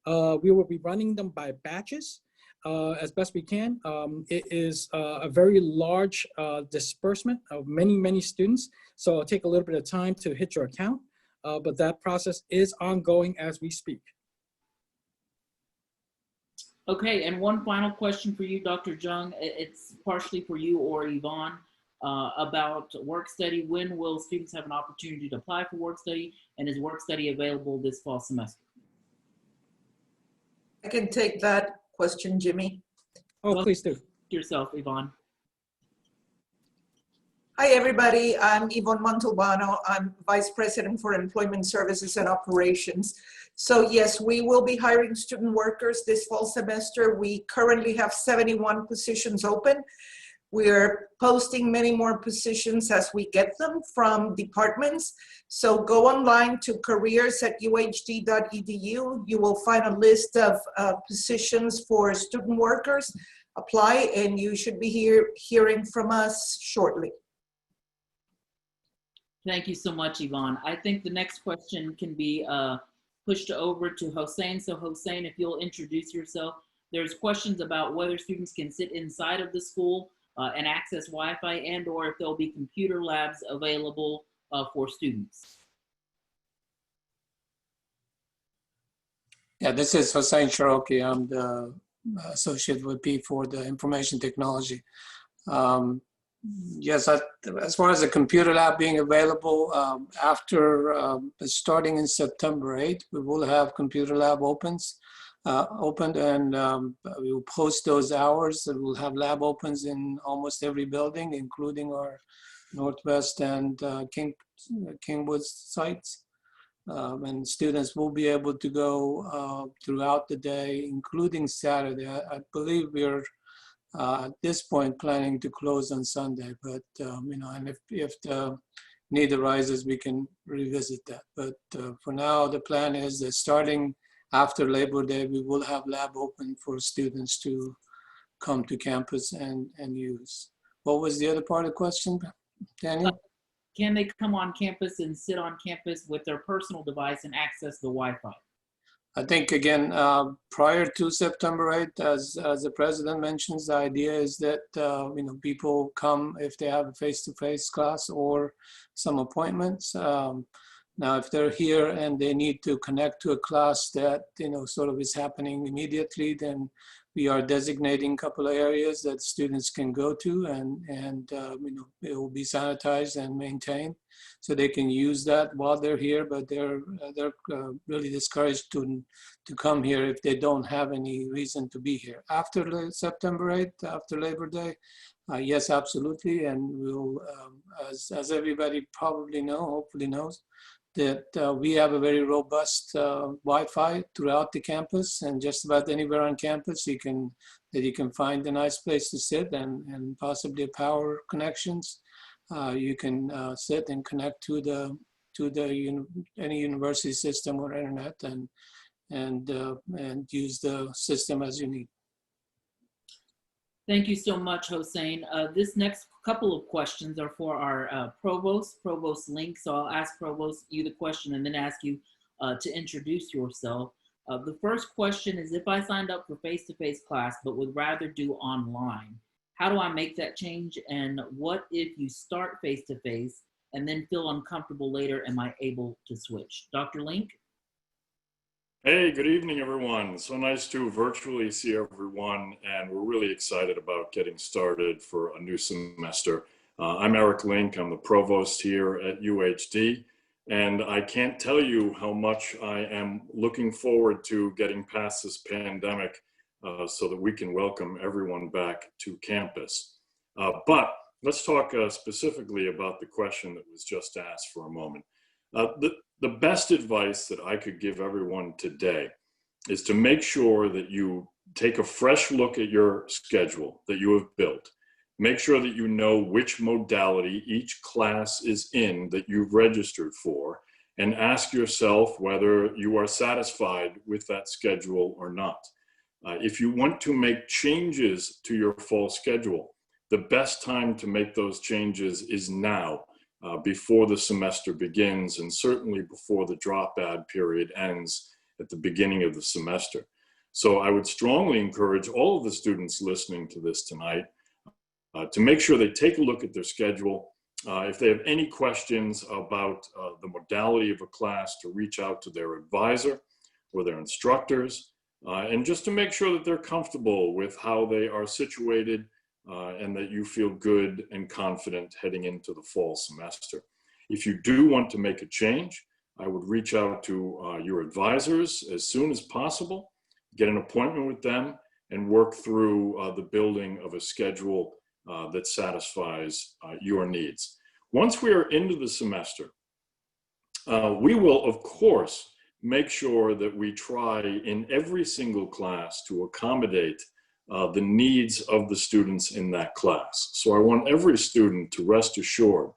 We will be running them by batches as best we can. It is a very large disbursement of many students, so it'll take a little bit of time to hit your account. But that process is ongoing as we speak. Okay, and one final question for you, Dr. Jung. It's partially for you or Yvonne about work study. When will students have an opportunity to apply for work study, and is work study available this fall semester? I can take that question, Jimmy. Oh, please do. Yourself, Yvonne. Hi, everybody. I'm Yvonne Montalbano. I'm Vice President for Employment Services and Operations. So yes, we will be hiring student workers this fall semester. We currently have 71 positions open. We're posting many more positions as we get them from departments. So go online to careers@uhd.edu. You will find a list of positions for student workers. Apply, and you should be hearing from us shortly. Thank you so much, Yvonne. I think the next question can be pushed over to Hossein. So Hossein, if you'll introduce yourself. There's questions about whether students can sit inside of the school and access Wi-Fi, and or if there'll be computer labs available for students. Yeah, this is Hossein Sharoki. I'm the Associate VP for the Information Technology. Yes, as far as the computer lab being available, after starting in September 8th, we will have computer lab opened, and we will post those hours. And we'll have lab opens in almost every building, including our Northwest and Kingwood sites. And students will be able to go throughout the day, including Saturday. I believe we're at this point planning to close on Sunday, but you know, and if the need arises, we can revisit that. But for now, the plan is that starting after Labor Day, we will have lab open for students to come to campus and use. What was the other part of the question, Daniel? Can they come on campus and sit on campus with their personal device and access the Wi-Fi? I think, again, prior to September 8th, as the president mentions, the idea is that you know, people come if they have a face-to-face class or some appointments. Now, if they're here and they need to connect to a class that, you know, sort of is happening immediately, then we are designating a couple of areas that students can go to, and you know, it will be sanitized and maintained, so they can use that while they're here. But they're really discouraged to come here if they don't have any reason to be here. After September 8th, after Labor Day, yes, absolutely, and we'll, as everybody probably hopefully knows, that we have a very robust Wi-Fi throughout the campus, and just about anywhere on campus you can find a nice place to sit and possibly power connections. You can sit and connect to any university system or internet and use the system as you need. Thank you so much, Hossein. This next couple of questions are for our Provost Link. So I'll ask Provost you the question and then ask you to introduce yourself. The first question is, if I signed up for face-to-face class but would rather do online, how do I make that change? And what if you start face-to-face and then feel uncomfortable later? Am I able to switch? Dr. Link? Hey, good evening, everyone. So nice to virtually see everyone, and we're really excited about getting started for a new semester. I'm Eric Link. I'm the provost here at UHD, and I can't tell you how much I am looking forward to getting past this pandemic so that we can welcome everyone back to campus. But let's talk specifically about the question that was just asked for a moment. The best advice that I could give everyone today is to make sure that you take a fresh look at your schedule that you have built. Make sure that you know which modality each class is in that you've registered for, and ask yourself whether you are satisfied with that schedule or not. If you want to make changes to your fall schedule, the best time to make those changes is now. Before the semester begins, and certainly before the drop add period ends at the beginning of the semester. So I would strongly encourage all of the students listening to this tonight to make sure they take a look at their schedule. If they have any questions about the modality of a class, to reach out to their advisor or their instructors, and just to make sure that they're comfortable with how they are situated, and that you feel good and confident heading into the fall semester. If you do want to make a change, I would reach out to your advisors as soon as possible, get an appointment with them, and work through the building of a schedule that satisfies your needs. Once we are into the semester, we will, of course, make sure that we try in every single class to accommodate the needs of the students in that class. So I want every student to rest assured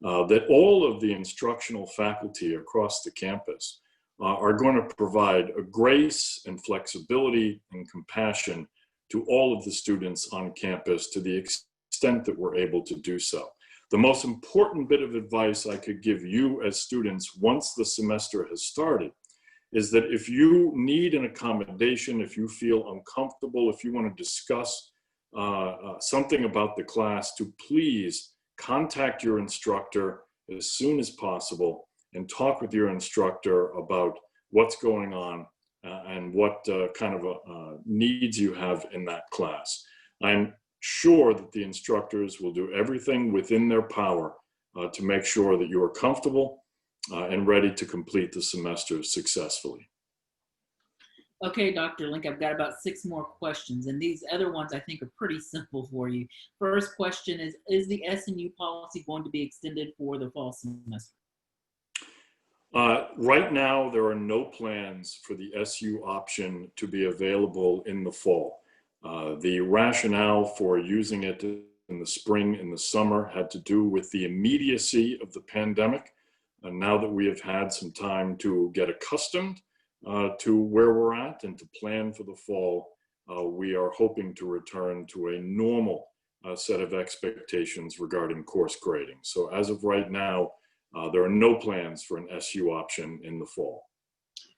that all of the instructional faculty across the campus are going to provide a grace and flexibility and compassion to all of the students on campus to the extent that we're able to do so. The most important bit of advice I could give you as students once the semester has started is that if you need an accommodation, if you feel uncomfortable, if you want to discuss something about the class, to please contact your instructor as soon as possible and talk with your instructor about what's going on and what kind of needs you have in that class. I'm sure that the instructors will do everything within their power to make sure that you are comfortable and ready to complete the semester successfully. Okay, Dr. Link, I've got about 6 more questions, and these other ones I think are pretty simple for you. First question is the SNU policy going to be extended for the fall semester? Right now, there are no plans for the SU option to be available in the fall. The rationale for using it in the spring and the summer had to do with the immediacy of the pandemic. And now that we have had some time to get accustomed to where we're at and to plan for the fall, we are hoping to return to a normal set of expectations regarding course grading. So as of right now, there are no plans for an SU option in the fall.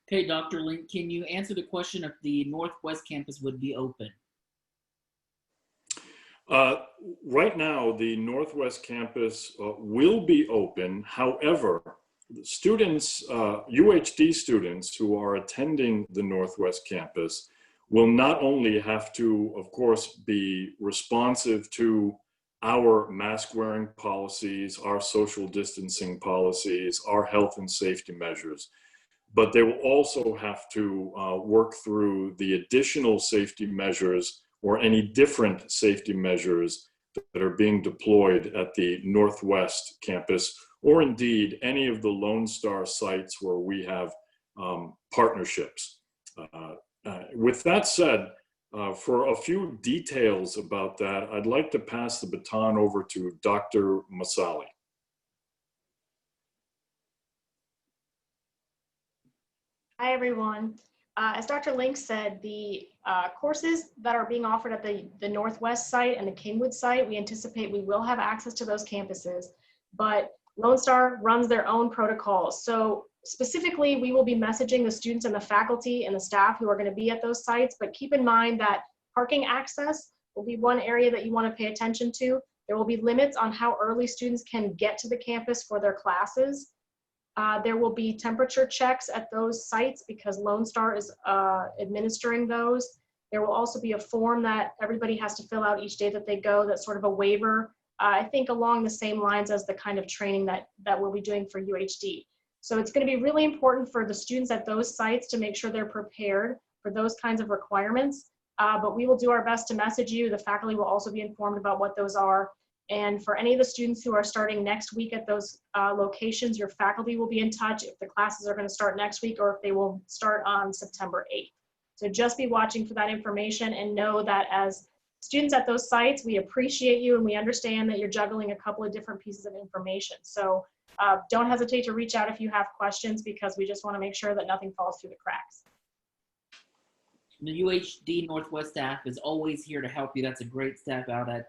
Okay, Dr. Link, can you answer the question if the Northwest campus would be open? Right now, the Northwest campus will be open. However, the students, UHD students who are attending the Northwest campus will not only have to, of course, be responsive to our mask wearing policies, our social distancing policies, our health and safety measures, but they will also have to work through the additional safety measures or any different safety measures that are being deployed at the Northwest campus, or indeed any of the Lone Star sites where we have partnerships. With that said, for a few details about that, I'd like to pass the baton over to Dr. Masali. Hi, everyone. As Dr. Link said, the courses that are being offered at the Northwest site and the Kingwood site, we anticipate we will have access to those campuses, but Lone Star runs their own protocols. So specifically, we will be messaging the students and the faculty and the staff who are going to be at those sites, but keep in mind that parking access will be one area that you want to pay attention to. There will be limits on how early students can get to the campus for their classes. There will be temperature checks at those sites because Lone Star is administering those. There will also be a form that everybody has to fill out each day that they go, that's sort of a waiver, I think along the same lines as the kind of training that we'll be doing for UHD. So it's going to be really important for the students at those sites to make sure they're prepared for those kinds of requirements. But we will do our best to message you. The faculty will also be informed about what those are. And for any of the students who are starting next week at those locations, your faculty will be in touch if the classes are going to start next week or if they will start on September 8th. So just be watching for that information and know that as students at those sites, we appreciate you and we understand that you're juggling a couple of different pieces of information. So don't hesitate to reach out if you have questions because we just want to make sure that nothing falls through the cracks. The UHD Northwest staff is always here to help you. That's a great staff out at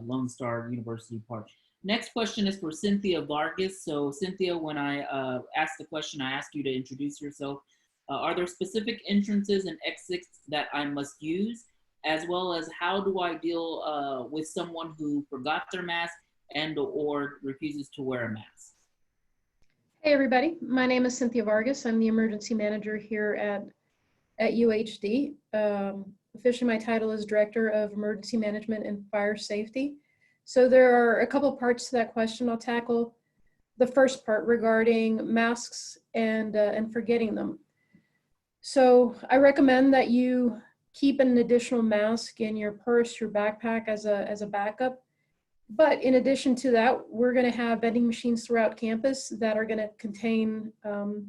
Lone Star University Park. Next question is for Cynthia Vargas. So Cynthia, when I asked the question, I asked you to introduce yourself. Are there specific entrances and exits that I must use? As well as how do I deal with someone who forgot their mask and or refuses to wear a mask? Hey everybody, my name is Cynthia Vargas. I'm the emergency manager here at UHD. Officially, my title is Director of Emergency Management and Fire Safety. So there are a couple parts to that question. I'll tackle the first part regarding masks and forgetting them. So I recommend that you keep an additional mask in your purse, your backpack as a backup. But in addition to that, we're going to have vending machines throughout campus that are going to contain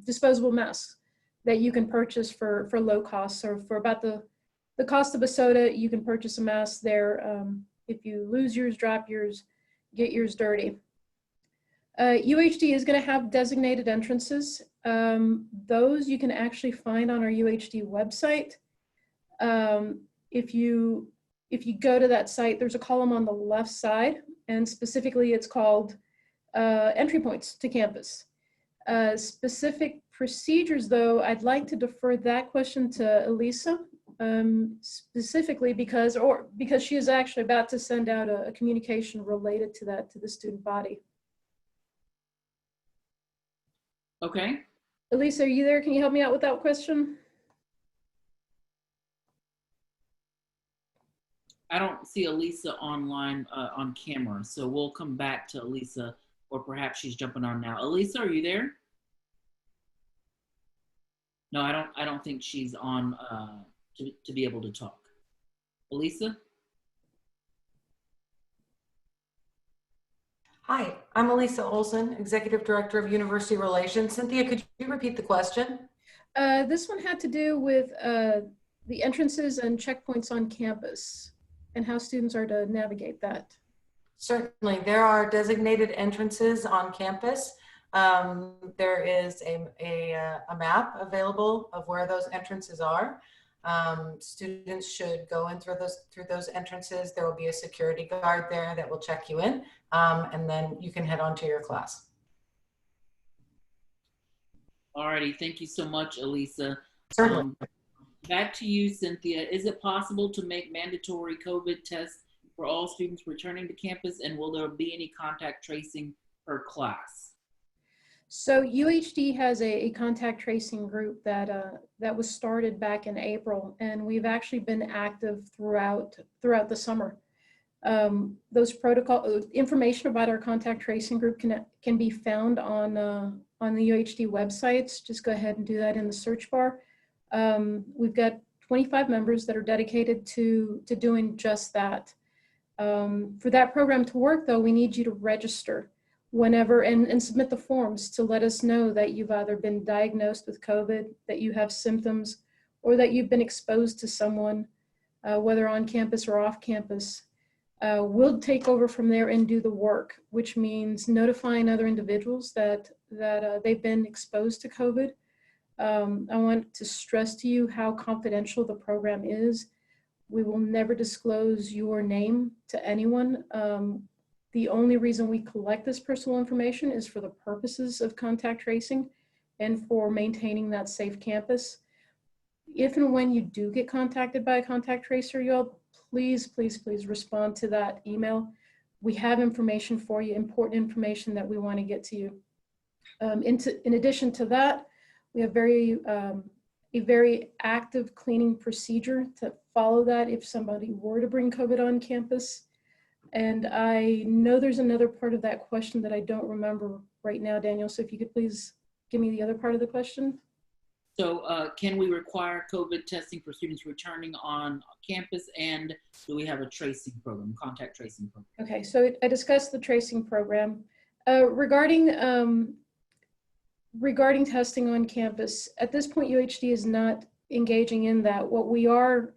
disposable masks that you can purchase for low cost, or for about the the cost of a soda, you can purchase a mask there. If you lose yours, drop yours, get yours dirty. UHD is going to have designated entrances. Those you can actually find on our UHD website. If you go to that site, there's a column on the left side, and specifically it's called entry points to campus. Specific procedures, though, I'd like to defer that question to Elisa, specifically because she is actually about to send out a communication related to that to the student body. Okay. Elisa, are you there? Can you help me out with that question? I don't see Elisa online on camera, so we'll come back to Elisa, or perhaps she's jumping on now. Elisa, are you there? No, I don't think she's on to be able to talk. Elisa? Hi, I'm Elisa Olson, Executive Director of University Relations. Cynthia, could you repeat the question? This one had to do with the entrances and checkpoints on campus and how students are to navigate that. Certainly, there are designated entrances on campus. There is a map available of where those entrances are. Students should go in through those entrances. There will be a security guard there that will check you in, and then you can head on to your class. Alrighty, thank you so much, Elisa. Certainly. Back to you, Cynthia. Is it possible to make mandatory COVID tests for all students returning to campus, and will there be any contact tracing per class? So UHD has a contact tracing group that was started back in April, and we've actually been active throughout the summer. Those information about our contact tracing group can be found on the UHD websites. Just go ahead and do that in the search bar. We've got 25 members that are dedicated to doing just that. For that program to work, though, we need you to register whenever and submit the forms to let us know that you've either been diagnosed with COVID, that you have symptoms, or that you've been exposed to someone, whether on campus or off campus. We'll take over from there and do the work, which means notifying other individuals that they've been exposed to COVID. I want to stress to you how confidential the program is. We will never disclose your name to anyone. The only reason we collect this personal information is for the purposes of contact tracing and for maintaining that safe campus. If and when you do get contacted by a contact tracer, y'all, please, please, please respond to that email. We have information for you, important information that we want to get to you. In addition to that, we have a very active cleaning procedure to follow that if somebody were to bring COVID on campus. And I know there's another part of that question that I don't remember right now, Daniel. So if you could please give me the other part of the question. So can we require COVID testing for students returning on campus, and do we have a tracing program, contact tracing program? Okay, so I discussed the tracing program. Regarding testing on campus, at this point, UHD is not engaging in that. What we are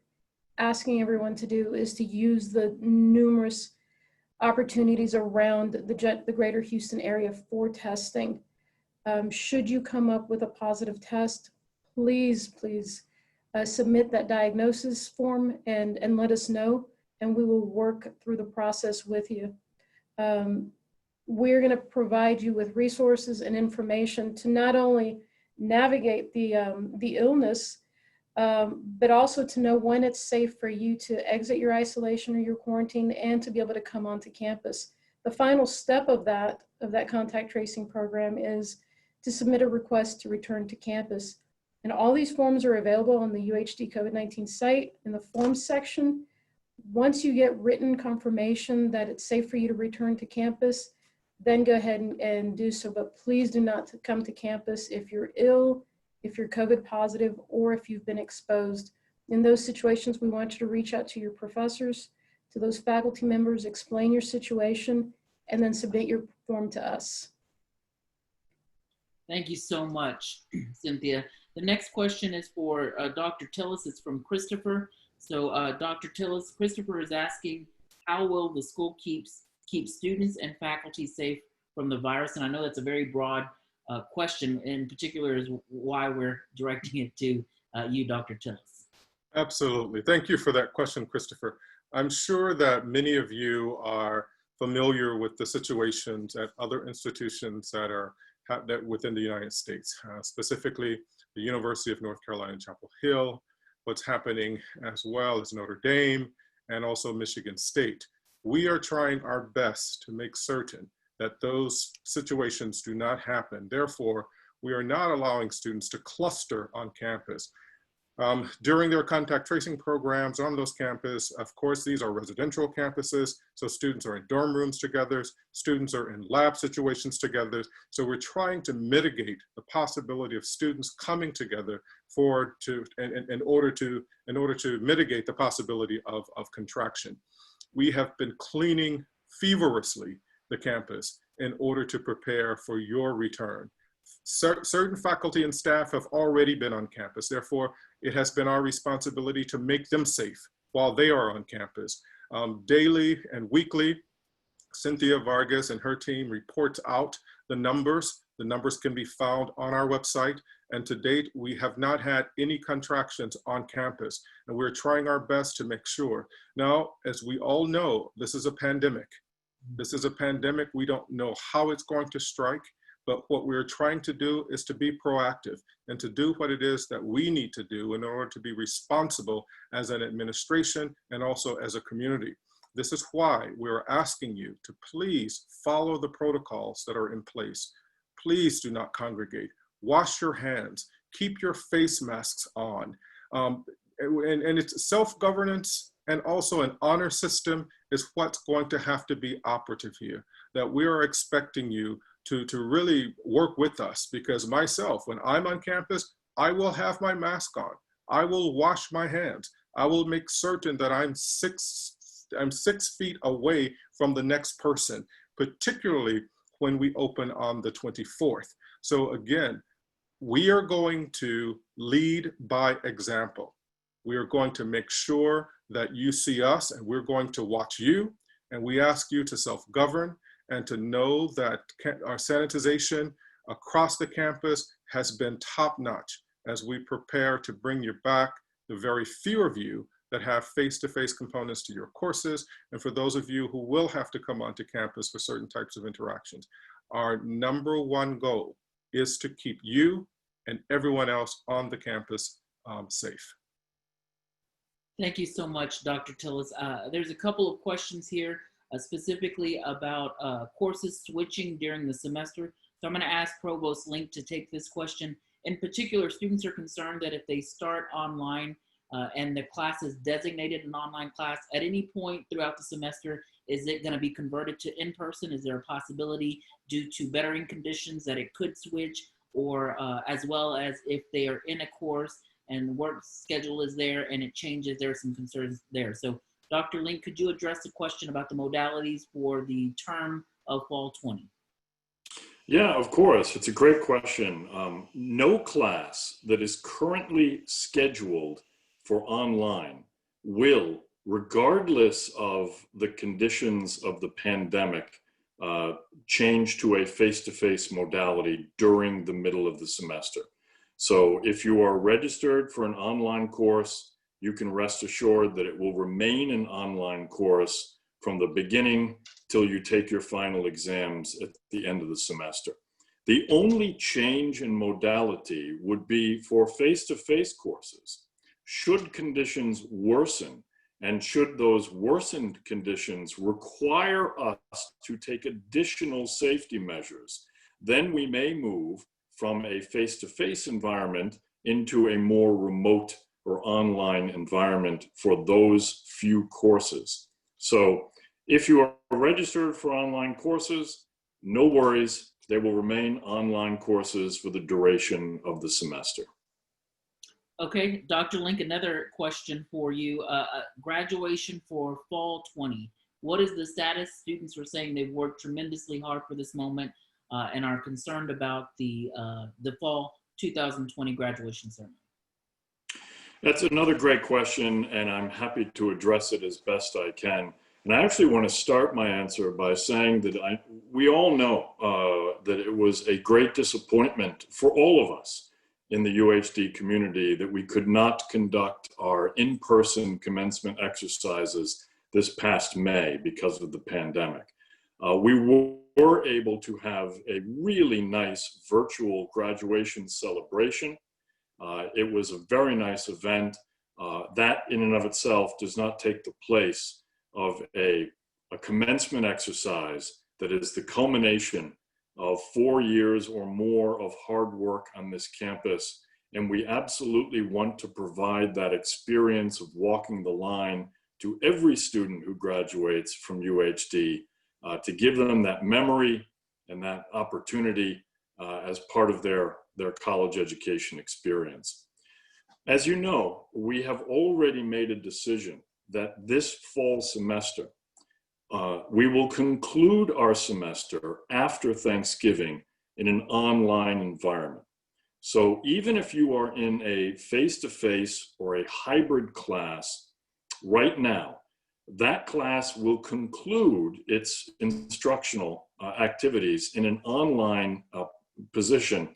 asking everyone to do is to use the numerous opportunities around the greater Houston area for testing. Should you come up with a positive test, please, please submit that diagnosis form and let us know, and we will work through the process with you. We're going to provide you with resources and information to not only navigate the illness, but also to know when it's safe for you to exit your isolation or your quarantine and to be able to come onto campus. The final step of that contact tracing program is to submit a request to return to campus. And all these forms are available on the UHD COVID-19 site in the forms section. Once you get written confirmation that it's safe for you to return to campus, then go ahead and do so. But please do not come to campus if you're ill, if you're COVID positive, or if you've been exposed. In those situations, we want you to reach out to your professors, to those faculty members, explain your situation, and then submit your form to us. Thank you so much, Cynthia. The next question is for Dr. Tillis. It's from Christopher. So Dr. Tillis, Christopher is asking, how will the school keep students and faculty safe from the virus? And I know that's a very broad question, in particular is why we're directing it to you, Dr. Tillis. Absolutely. Thank you for that question, Christopher. I'm sure that many of you are familiar with the situations at other institutions that are within the United States, specifically the University of North Carolina, Chapel Hill, what's happening as well as Notre Dame, and also Michigan State. We are trying our best to make certain that those situations do not happen. Therefore, we are not allowing students to cluster on campus. During their contact tracing programs on those campuses, of course, these are residential campuses, so students are in dorm rooms together, students are in lab situations together, so we're trying to mitigate the possibility of students coming together in order to mitigate the possibility of contraction. We have been cleaning feverishly the campus in order to prepare for your return. Certain faculty and staff have already been on campus. Therefore, it has been our responsibility to make them safe while they are on campus. Daily and weekly, Cynthia Vargas and her team reports out the numbers. The numbers can be found on our website. And to date, we have not had any contractions on campus. And we're trying our best to make sure. Now, as we all know, this is a pandemic. This is a pandemic. We don't know how it's going to strike. But what we're trying to do is to be proactive and to do what it is that we need to do in order to be responsible as an administration and also as a community. This is why we're asking you to please follow the protocols that are in place. Please do not congregate. Wash your hands. Keep your face masks on. And it's self-governance and also an honor system is what's going to have to be operative here, that we are expecting you to really work with us, because myself, when I'm on campus, I will have my mask on. I will wash my hands. I will make certain that I'm 6 feet away from the next person, particularly when we open on the 24th. So again, we are going to lead by example. We are going to make sure that you see us and we're going to watch you, and we ask you to self-govern and to know that our sanitization across the campus has been top-notch as we prepare to bring you back the very few of you that have face-to-face components to your courses, and for those of you who will have to come onto campus for certain types of interactions. Our #1 goal is to keep you and everyone else on the campus safe. Thank you so much, Dr. Tillis. There's a couple of questions here. Specifically about courses switching during the semester. So I'm going to ask Provost Link to take this question. In particular, students are concerned that if they start online and the class is designated an online class, at any point throughout the semester, is it going to be converted to in-person? Is there a possibility due to bettering conditions that it could switch, or as well as if they are in a course and the work schedule is there and it changes, there are some concerns there. So Dr. Link, could you address the question about the modalities for the term of fall 20? Yeah, of course. It's a great question. No class that is currently scheduled for online will, regardless of the conditions of the pandemic, change to a face-to-face modality during the middle of the semester. So if you are registered for an online course, you can rest assured that it will remain an online course from the beginning till you take your final exams at the end of the semester. The only change in modality would be for face-to-face courses. Should conditions worsen, and should those worsened conditions require us to take additional safety measures, then we may move from a face-to-face environment into a more remote or online environment for those few courses. So if you are registered for online courses, no worries, they will remain online courses for the duration of the semester. Okay, Dr. Link, another question for you. Graduation for fall 20. What is the status? Students were saying they've worked tremendously hard for this moment and are concerned about the fall 2020 graduation ceremony. That's another great question, and I'm happy to address it as best I can. And I actually want to start my answer by saying that we all know that it was a great disappointment for all of us in the UHD community that we could not conduct our in-person commencement exercises this past May because of the pandemic. We were able to have a really nice virtual graduation celebration. It was a very nice event. That in and of itself does not take the place of a commencement exercise that is the culmination of 4 years or more of hard work on this campus. And we absolutely want to provide that experience of walking the line to every student who graduates from UHD, to give them that memory and that opportunity as part of their college education experience. As you know, we have already made a decision that this fall semester, we will conclude our semester after Thanksgiving in an online environment. So even if you are in a face-to-face or a hybrid class right now, that class will conclude its instructional activities in an online position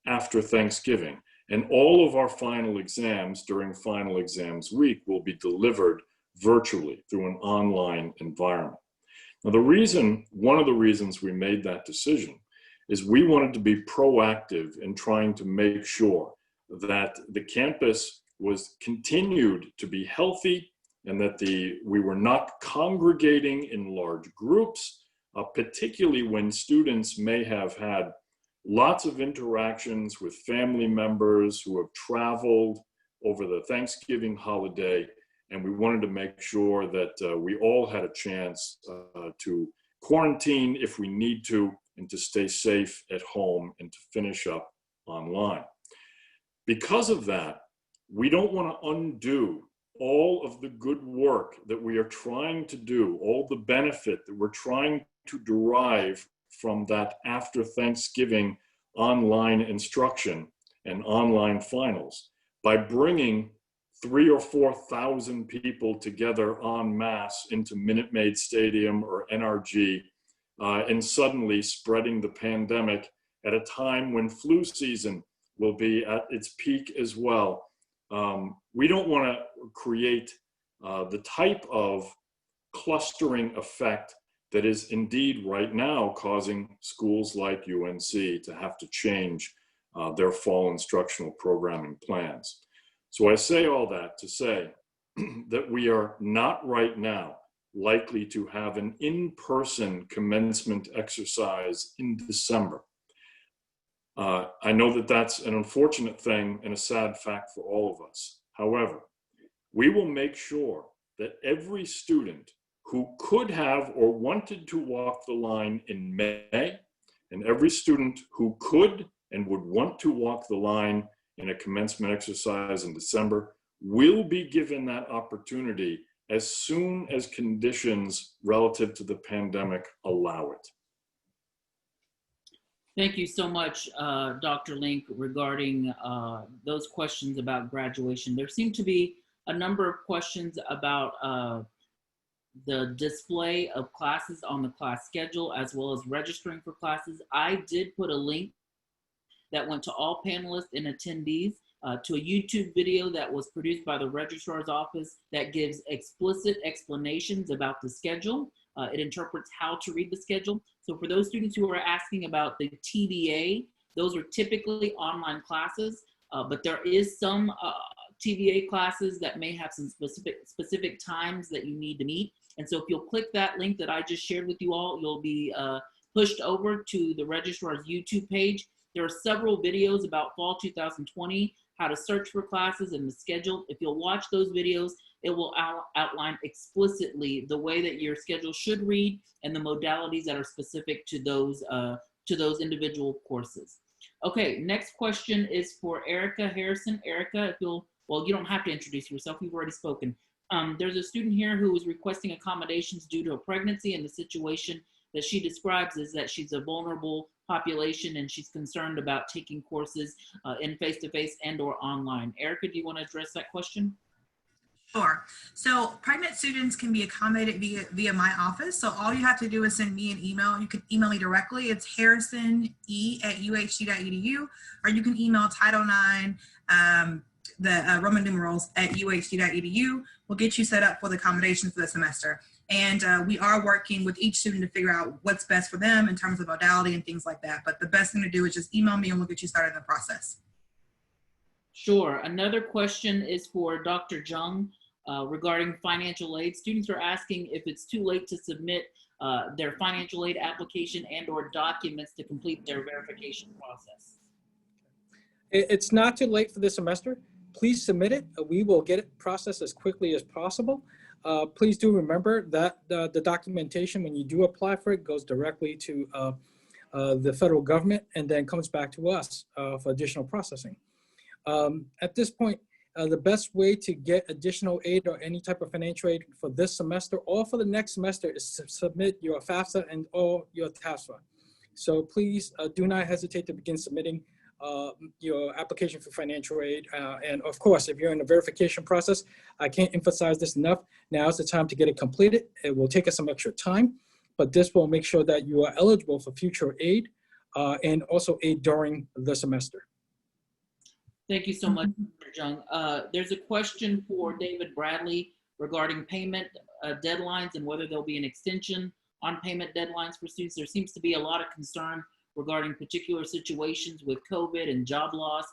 after Thanksgiving. And all of our final exams during final exams week will be delivered virtually through an online environment. Now, one of the reasons we made that decision is we wanted to be proactive in trying to make sure that the campus was continued to be healthy and that we were not congregating in large groups, particularly when students may have had lots of interactions with family members who have traveled over the Thanksgiving holiday. And we wanted to make sure that we all had a chance to quarantine if we need to, and to stay safe at home and to finish up online. Because of that, we don't want to undo all of the good work that we are trying to do, all the benefit that we're trying to derive from that after Thanksgiving online instruction and online finals by bringing 3,000 or 4,000 people together en masse into Minute Maid Stadium or NRG, and suddenly spreading the pandemic at a time when flu season will be at its peak as well. We don't want to create the type of clustering effect that is indeed right now causing schools like UNC to have to change their fall instructional programming plans. So I say all that to say that we are not right now likely to have an in-person commencement exercise in December. I know that that's an unfortunate thing and a sad fact for all of us. However, we will make sure that every student who could have or wanted to walk the line in May, and every student who could and would want to walk the line in a commencement exercise in December will be given that opportunity as soon as conditions relative to the pandemic allow it. Thank you so much, Dr. Link, regarding those questions about graduation. There seem to be a number of questions about the display of classes on the class schedule, as well as registering for classes. I did put a link that went to all panelists and attendees to a YouTube video that was produced by the registrar's office that gives explicit explanations about the schedule. It interprets how to read the schedule. So for those students who are asking about the TBA, those are typically online classes, but there is some TBA classes that may have some specific times that you need to meet. And so if you'll click that link that I just shared with you all, you'll be pushed over to the registrar's YouTube page. There are several videos about fall 2020, how to search for classes and the schedule. If you'll watch those videos, it will outline explicitly the way that your schedule should read and the modalities that are specific to those individual courses. Okay, next question is for Erica Harrison. Erica, if you'll, well, you don't have to introduce yourself, you've already spoken. There's a student here who is requesting accommodations due to a pregnancy, and the situation that she describes is that she's a vulnerable population, and she's concerned about taking courses in face-to-face and or online. Erica, do you want to address that question? Sure. So pregnant students can be accommodated via my office. So all you have to do is send me an email. You can email me directly. It's harrisone@uhd.edu, or you can email Title IX, the Roman numerals at uhd.edu. We'll get you set up for the accommodations for the semester. And we are working with each student to figure out what's best for them in terms of modality and things like that. But the best thing to do is just email me and we'll get you started in the process. Sure. Another question is for Dr. Jung regarding financial aid. Students are asking if it's too late to submit their financial aid application and or documents to complete their verification process. It's not too late for this semester. Please submit it. We will get it processed as quickly as possible. Please do remember that the documentation, when you do apply for it, goes directly to the federal government and then comes back to us for additional processing. At this point, the best way to get additional aid or any type of financial aid for this semester or for the next semester is to submit your FAFSA and or your TAFSA. So please do not hesitate to begin submitting your application for financial aid. And of course, if you're in the verification process, I can't emphasize this enough. Now is the time to get it completed. It will take us some extra time, but this will make sure that you are eligible for future aid and also aid during the semester. Thank you so much, Dr. Jung. There's a question for David Bradley regarding payment deadlines and whether there'll be an extension on payment deadlines for students. There seems to be a lot of concern regarding particular situations with COVID and job loss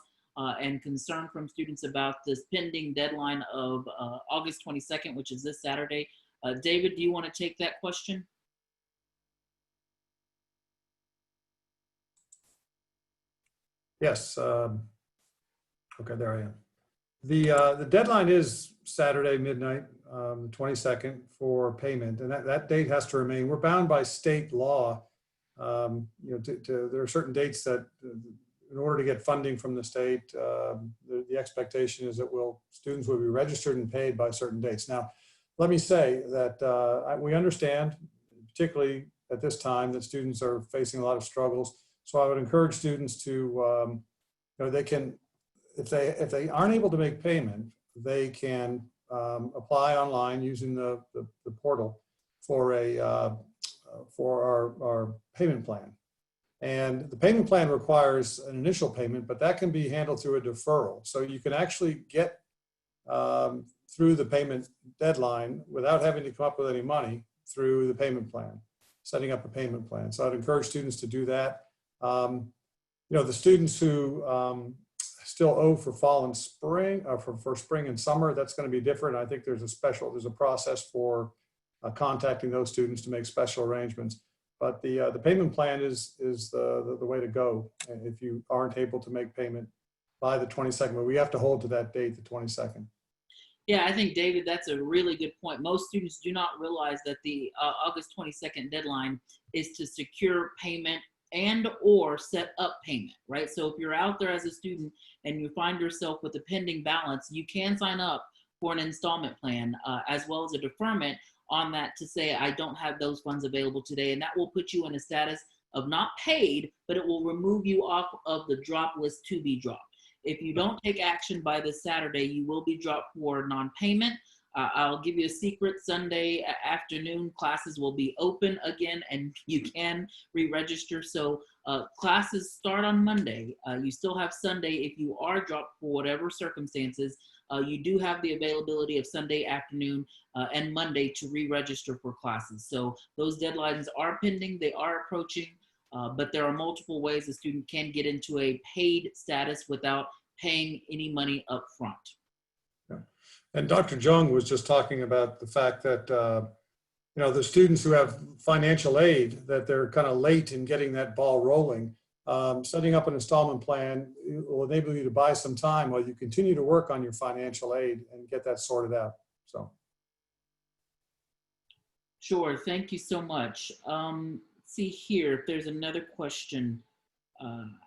and concern from students about this pending deadline of August 22nd, which is this Saturday. David, do you want to take that question? Yes. Okay, there I am. The deadline is Saturday midnight, 22nd for payment, and that date has to remain. We're bound by state law. You know, there are certain dates that, in order to get funding from the state, the expectation is that students will be registered and paid by certain dates. Now, let me say that we understand, particularly at this time, that students are facing a lot of struggles. So I would encourage students to, you know, they can, if they aren't able to make payment, they can apply online using the portal for our payment plan. And the payment plan requires an initial payment, but that can be handled through a deferral. So you can actually get through the payment deadline without having to come up with any money through the payment plan, setting up a payment plan. So I'd encourage students to do that. You know, the students who still owe for fall and spring, for spring and summer, that's going to be different. I think there's a process for contacting those students to make special arrangements. But the payment plan is the way to go if you aren't able to make payment by the 22nd. But we have to hold to that date, the 22nd. Yeah, I think, David, that's a really good point. Most students do not realize that the August 22nd deadline is to secure payment and or set up payment, right? So if you're out there as a student and you find yourself with a pending balance, you can sign up for an installment plan as well as a deferment on that to say, I don't have those funds available today. And that will put you in a status of not paid, but it will remove you off of the drop list to be dropped. If you don't take action by this Saturday, you will be dropped for non-payment. I'll give you a secret. Sunday afternoon classes will be open again and you can re-register. So classes start on Monday. You still have Sunday if you are dropped for whatever circumstances. You do have the availability of Sunday afternoon and Monday to re-register for classes. So those deadlines are pending, they are approaching, but there are multiple ways a student can get into a paid status without paying any money up front. Yeah. And Dr. Jung was just talking about the fact that, you know, the students who have financial aid, that they're kind of late in getting that ball rolling. Setting up an installment plan will enable you to buy some time while you continue to work on your financial aid and get that sorted out. So. Sure, thank you so much. Let's see here if there's another question.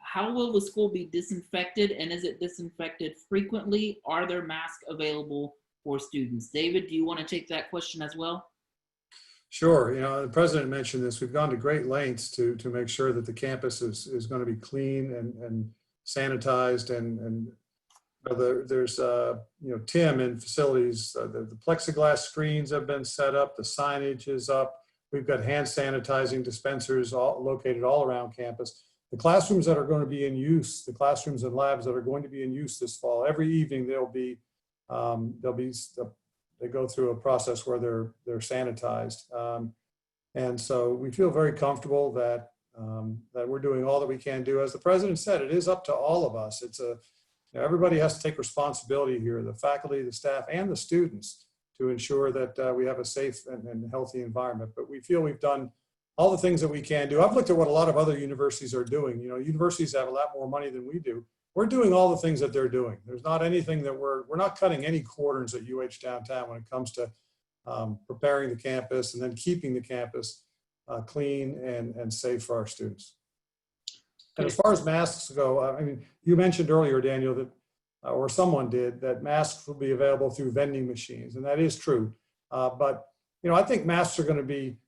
How will the school be disinfected, and is it disinfected frequently? Are there masks available for students? David, do you want to take that question as well? Sure. You know, the president mentioned this. We've gone to great lengths to make sure that the campus is going to be clean and sanitized. And you know, there's you know, Tim in facilities. The plexiglass screens have been set up. The signage is up. We've got hand sanitizing dispensers located all around campus. The classrooms that are going to be in use, the classrooms and labs that are going to be in use this fall, every evening they go through a process where they're sanitized. And so we feel very comfortable that that we're doing all that we can do. As the president said, it is up to all of us. It's you know, everybody has to take responsibility here, the faculty, the staff, and the students, to ensure that we have a safe and healthy environment. But we feel we've done all the things that we can do. I've looked at what a lot of other universities are doing. You know, universities have a lot more money than we do. We're doing all the things that they're doing. There's not anything that we're not cutting any corners at UH downtown when it comes to preparing the campus and then keeping the campus clean and safe for our students. And as far as masks go, I mean, you mentioned earlier, Daniel, that or someone did, that masks will be available through vending machines, and that is true. But you know, I think masks are going to be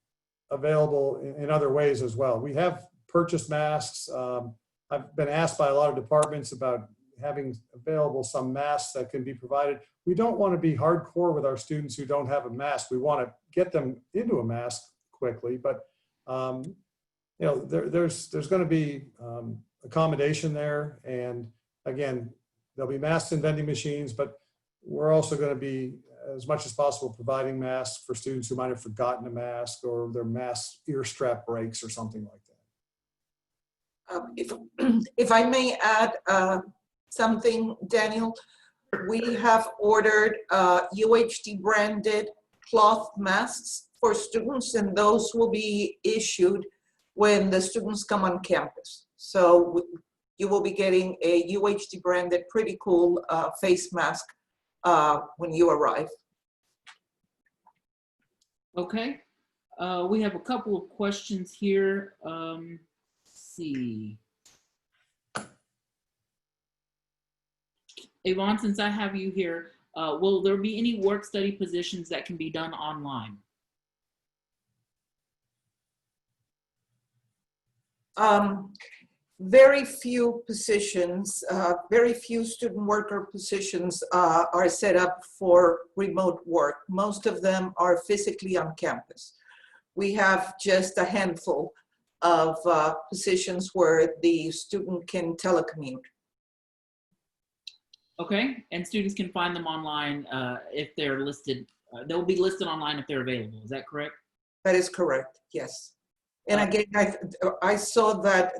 available in other ways as well. We have purchased masks. I've been asked by a lot of departments about having available some masks that can be provided. We don't want to be hardcore with our students who don't have a mask. We want to get them into a mask quickly, but you know, there's going to be accommodation there. And again, there'll be masks in vending machines, but we're also going to be, as much as possible, providing masks for students who might have forgotten a mask or their mask ear strap breaks or something like that. If I may add something, Daniel, we have ordered UHD branded cloth masks for students, and those will be issued when the students come on campus. So you will be getting a UHD branded, pretty cool face mask when you arrive. Okay, we have a couple of questions here. Let's see. Yvonne, since I have you here, will there be any work study positions that can be done online? Very few positions, very few student worker positions are set up for remote work. Most of them are physically on campus. We have just a handful of positions where the student can telecommute. Okay, and students can find them online if they're listed. They'll be listed online if they're available. Is that correct? That is correct, yes. And again, I saw that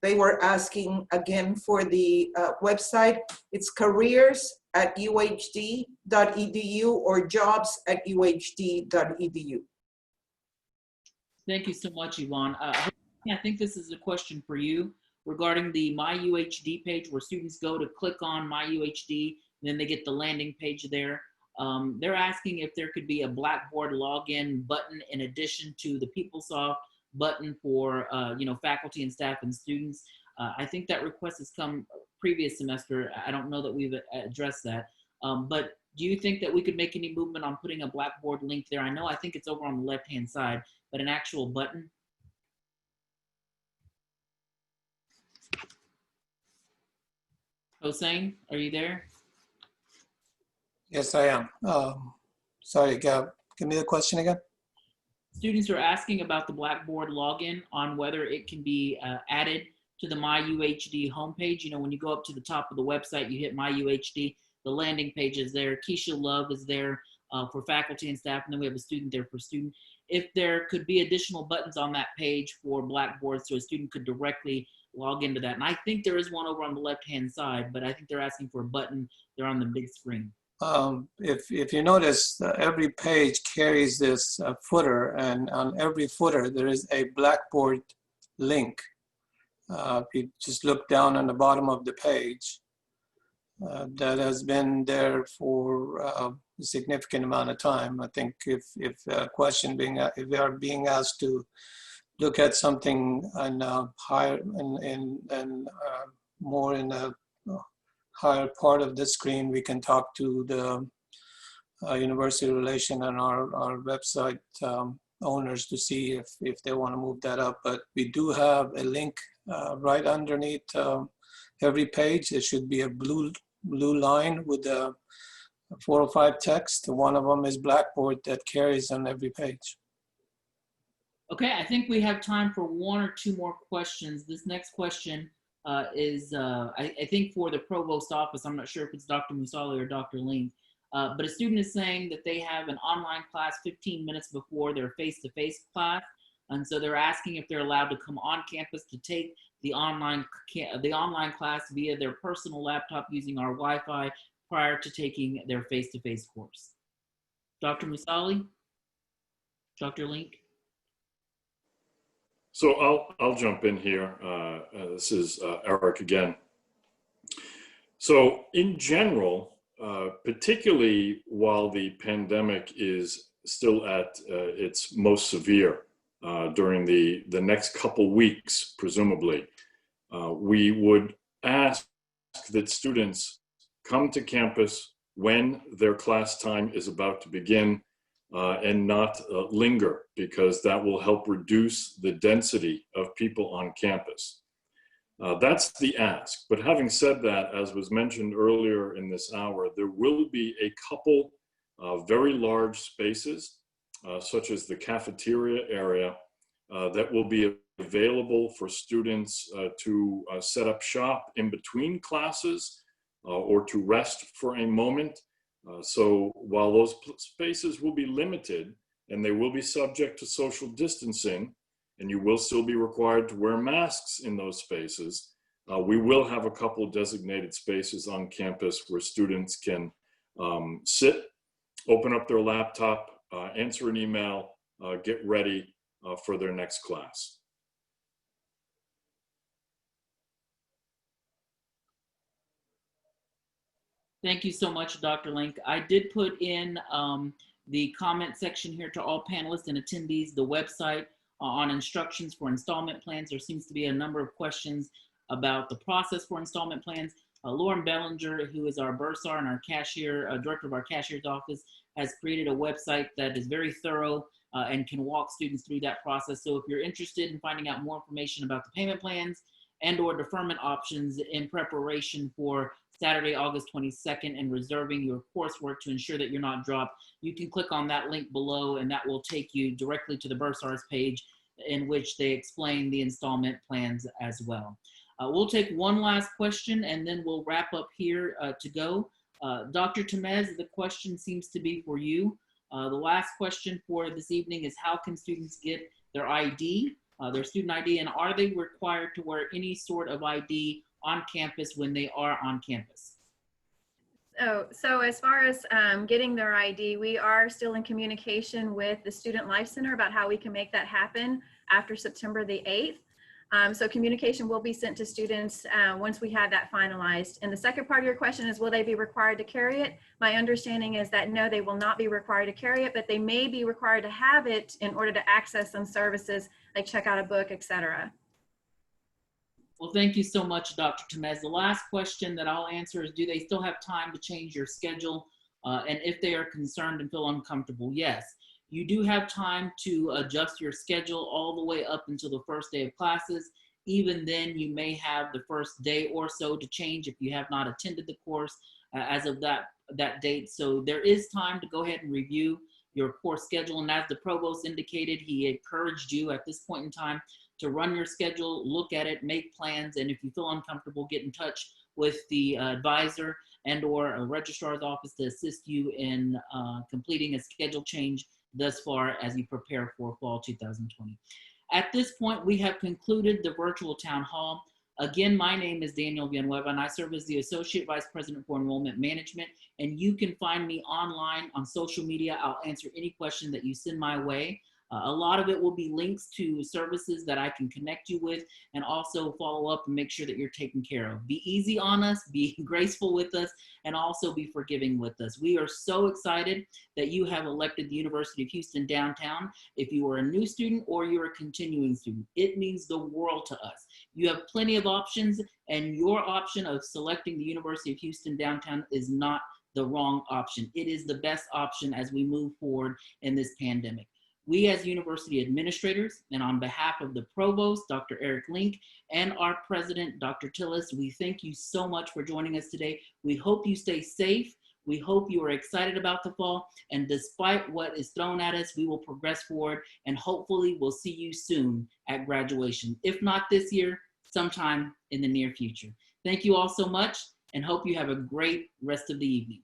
they were asking again for the website. It's careers@uhd.edu or jobs@uhd.edu. Thank you so much, Yvonne. I think this is a question for you regarding the My UHD page, where students go to click on My UHD, and then they get the landing page there. They're asking if there could be a Blackboard login button in addition to the PeopleSoft button for you know, faculty and staff and students. I think that request has come previous semester. I don't know that we've addressed that. But do you think that we could make any movement on putting a Blackboard link there? I think it's over on the left-hand side, but an actual button? Hossein, are you there? Yes, I am. Sorry, give me the question again. Students are asking about the Blackboard login, on whether it can be added to the My UHD homepage. You know, when you go up to the top of the website, you hit My UHD, the landing page is there. Keisha Love is there for faculty and staff, and then we have a student there for student. If there could be additional buttons on that page for Blackboard so a student could directly log into that. And I think there is one over on the left-hand side, but I think they're asking for a button there on the big screen. If you notice, every page carries this footer, and on every footer there is a Blackboard link. If you just look down on the bottom of the page, that has been there for a significant amount of time. I think if a question if they are being asked to look at something and higher and more in a higher part of the screen, we can talk to the university relation and our website owners to see if they want to move that up. But we do have a link right underneath every page. There should be a blue line with 4 or 5 text. One of them is Blackboard that carries on every page. Okay, I think we have time for 1 or 2 more questions. This next question is, I think for the provost office. I'm not sure if it's Dr. Musali or Dr. Link, but a student is saying that they have an online class 15 minutes before their face-to-face class. And so they're asking if they're allowed to come on campus to take the online class via their personal laptop using our Wi-Fi prior to taking their face-to-face course. Dr. Musali? Dr. Link? So I'll jump in here. This is Eric again. So in general, particularly while the pandemic is still at its most severe during the next couple weeks, presumably, we would ask that students come to campus when their class time is about to begin and not linger, because that will help reduce the density of people on campus. That's the ask. But having said that, as was mentioned earlier in this hour, there will be a couple very large spaces, such as the cafeteria area, that will be available for students to set up shop in between classes or to rest for a moment. So while those spaces will be limited and they will be subject to social distancing, and you will still be required to wear masks in those spaces, we will have a couple of designated spaces on campus where students can sit, open up their laptop, answer an email, get ready for their next class. Thank you so much, Dr. Link. I did put in the comment section here to all panelists and attendees, the website on instructions for installment plans. There seems to be a number of questions about the process for installment plans. Lauren Bellinger, who is our bursar and our cashier, director of our cashier's office, has created a website that is very thorough and can walk students through that process. So if you're interested in finding out more information about the payment plans and or deferment options in preparation for Saturday, August 22nd, and reserving your coursework to ensure that you're not dropped, you can click on that link below and that will take you directly to the bursars page in which they explain the installment plans as well. We'll take one last question and then we'll wrap up here to go. Dr. Temez, the question seems to be for you. The last question for this evening is, how can students get their ID, their student ID, and are they required to wear any sort of ID on campus when they are on campus? So as far as getting their ID, we are still in communication with the Student Life Center about how we can make that happen after September the 8th. So communication will be sent to students once we have that finalized. And the second part of your question is, will they be required to carry it? My understanding is that no, they will not be required to carry it, but they may be required to have it in order to access some services like check out a book, etc. Well, thank you so much, Dr. Temez. The last question that I'll answer is, do they still have time to change your schedule? And if they are concerned and feel uncomfortable, yes. You do have time to adjust your schedule all the way up until the first day of classes. Even then, you may have the first day or so to change if you have not attended the course as of that date. So there is time to go ahead and review your course schedule. And as the provost indicated, he encouraged you at this point in time to run your schedule, look at it, make plans, and if you feel uncomfortable, get in touch with the advisor and or a registrar's office to assist you in completing a schedule change thus far as you prepare for fall 2020. At this point, we have concluded the virtual town hall. Again, my name is Daniel Villanueva, and I serve as the Associate Vice President for Enrollment Management, and you can find me online on social media. I'll answer any question that you send my way. A lot of it will be links to services that I can connect you with and also follow up and make sure that you're taken care of. Be easy on us, be graceful with us, and also be forgiving with us. We are so excited that you have elected the University of Houston downtown. If you are a new student or you're a continuing student, it means the world to us. You have plenty of options, and your option of selecting the University of Houston downtown is not the wrong option. It is the best option as we move forward in this pandemic. We as university administrators, and on behalf of the provost, Dr. Eric Link, and our president, Dr. Tillis, we thank you so much for joining us today. We hope you stay safe. We hope you are excited about the fall, and despite what is thrown at us, we will progress forward, and hopefully we'll see you soon at graduation. If not this year, sometime in the near future. Thank you all so much, and hope you have a great rest of the evening.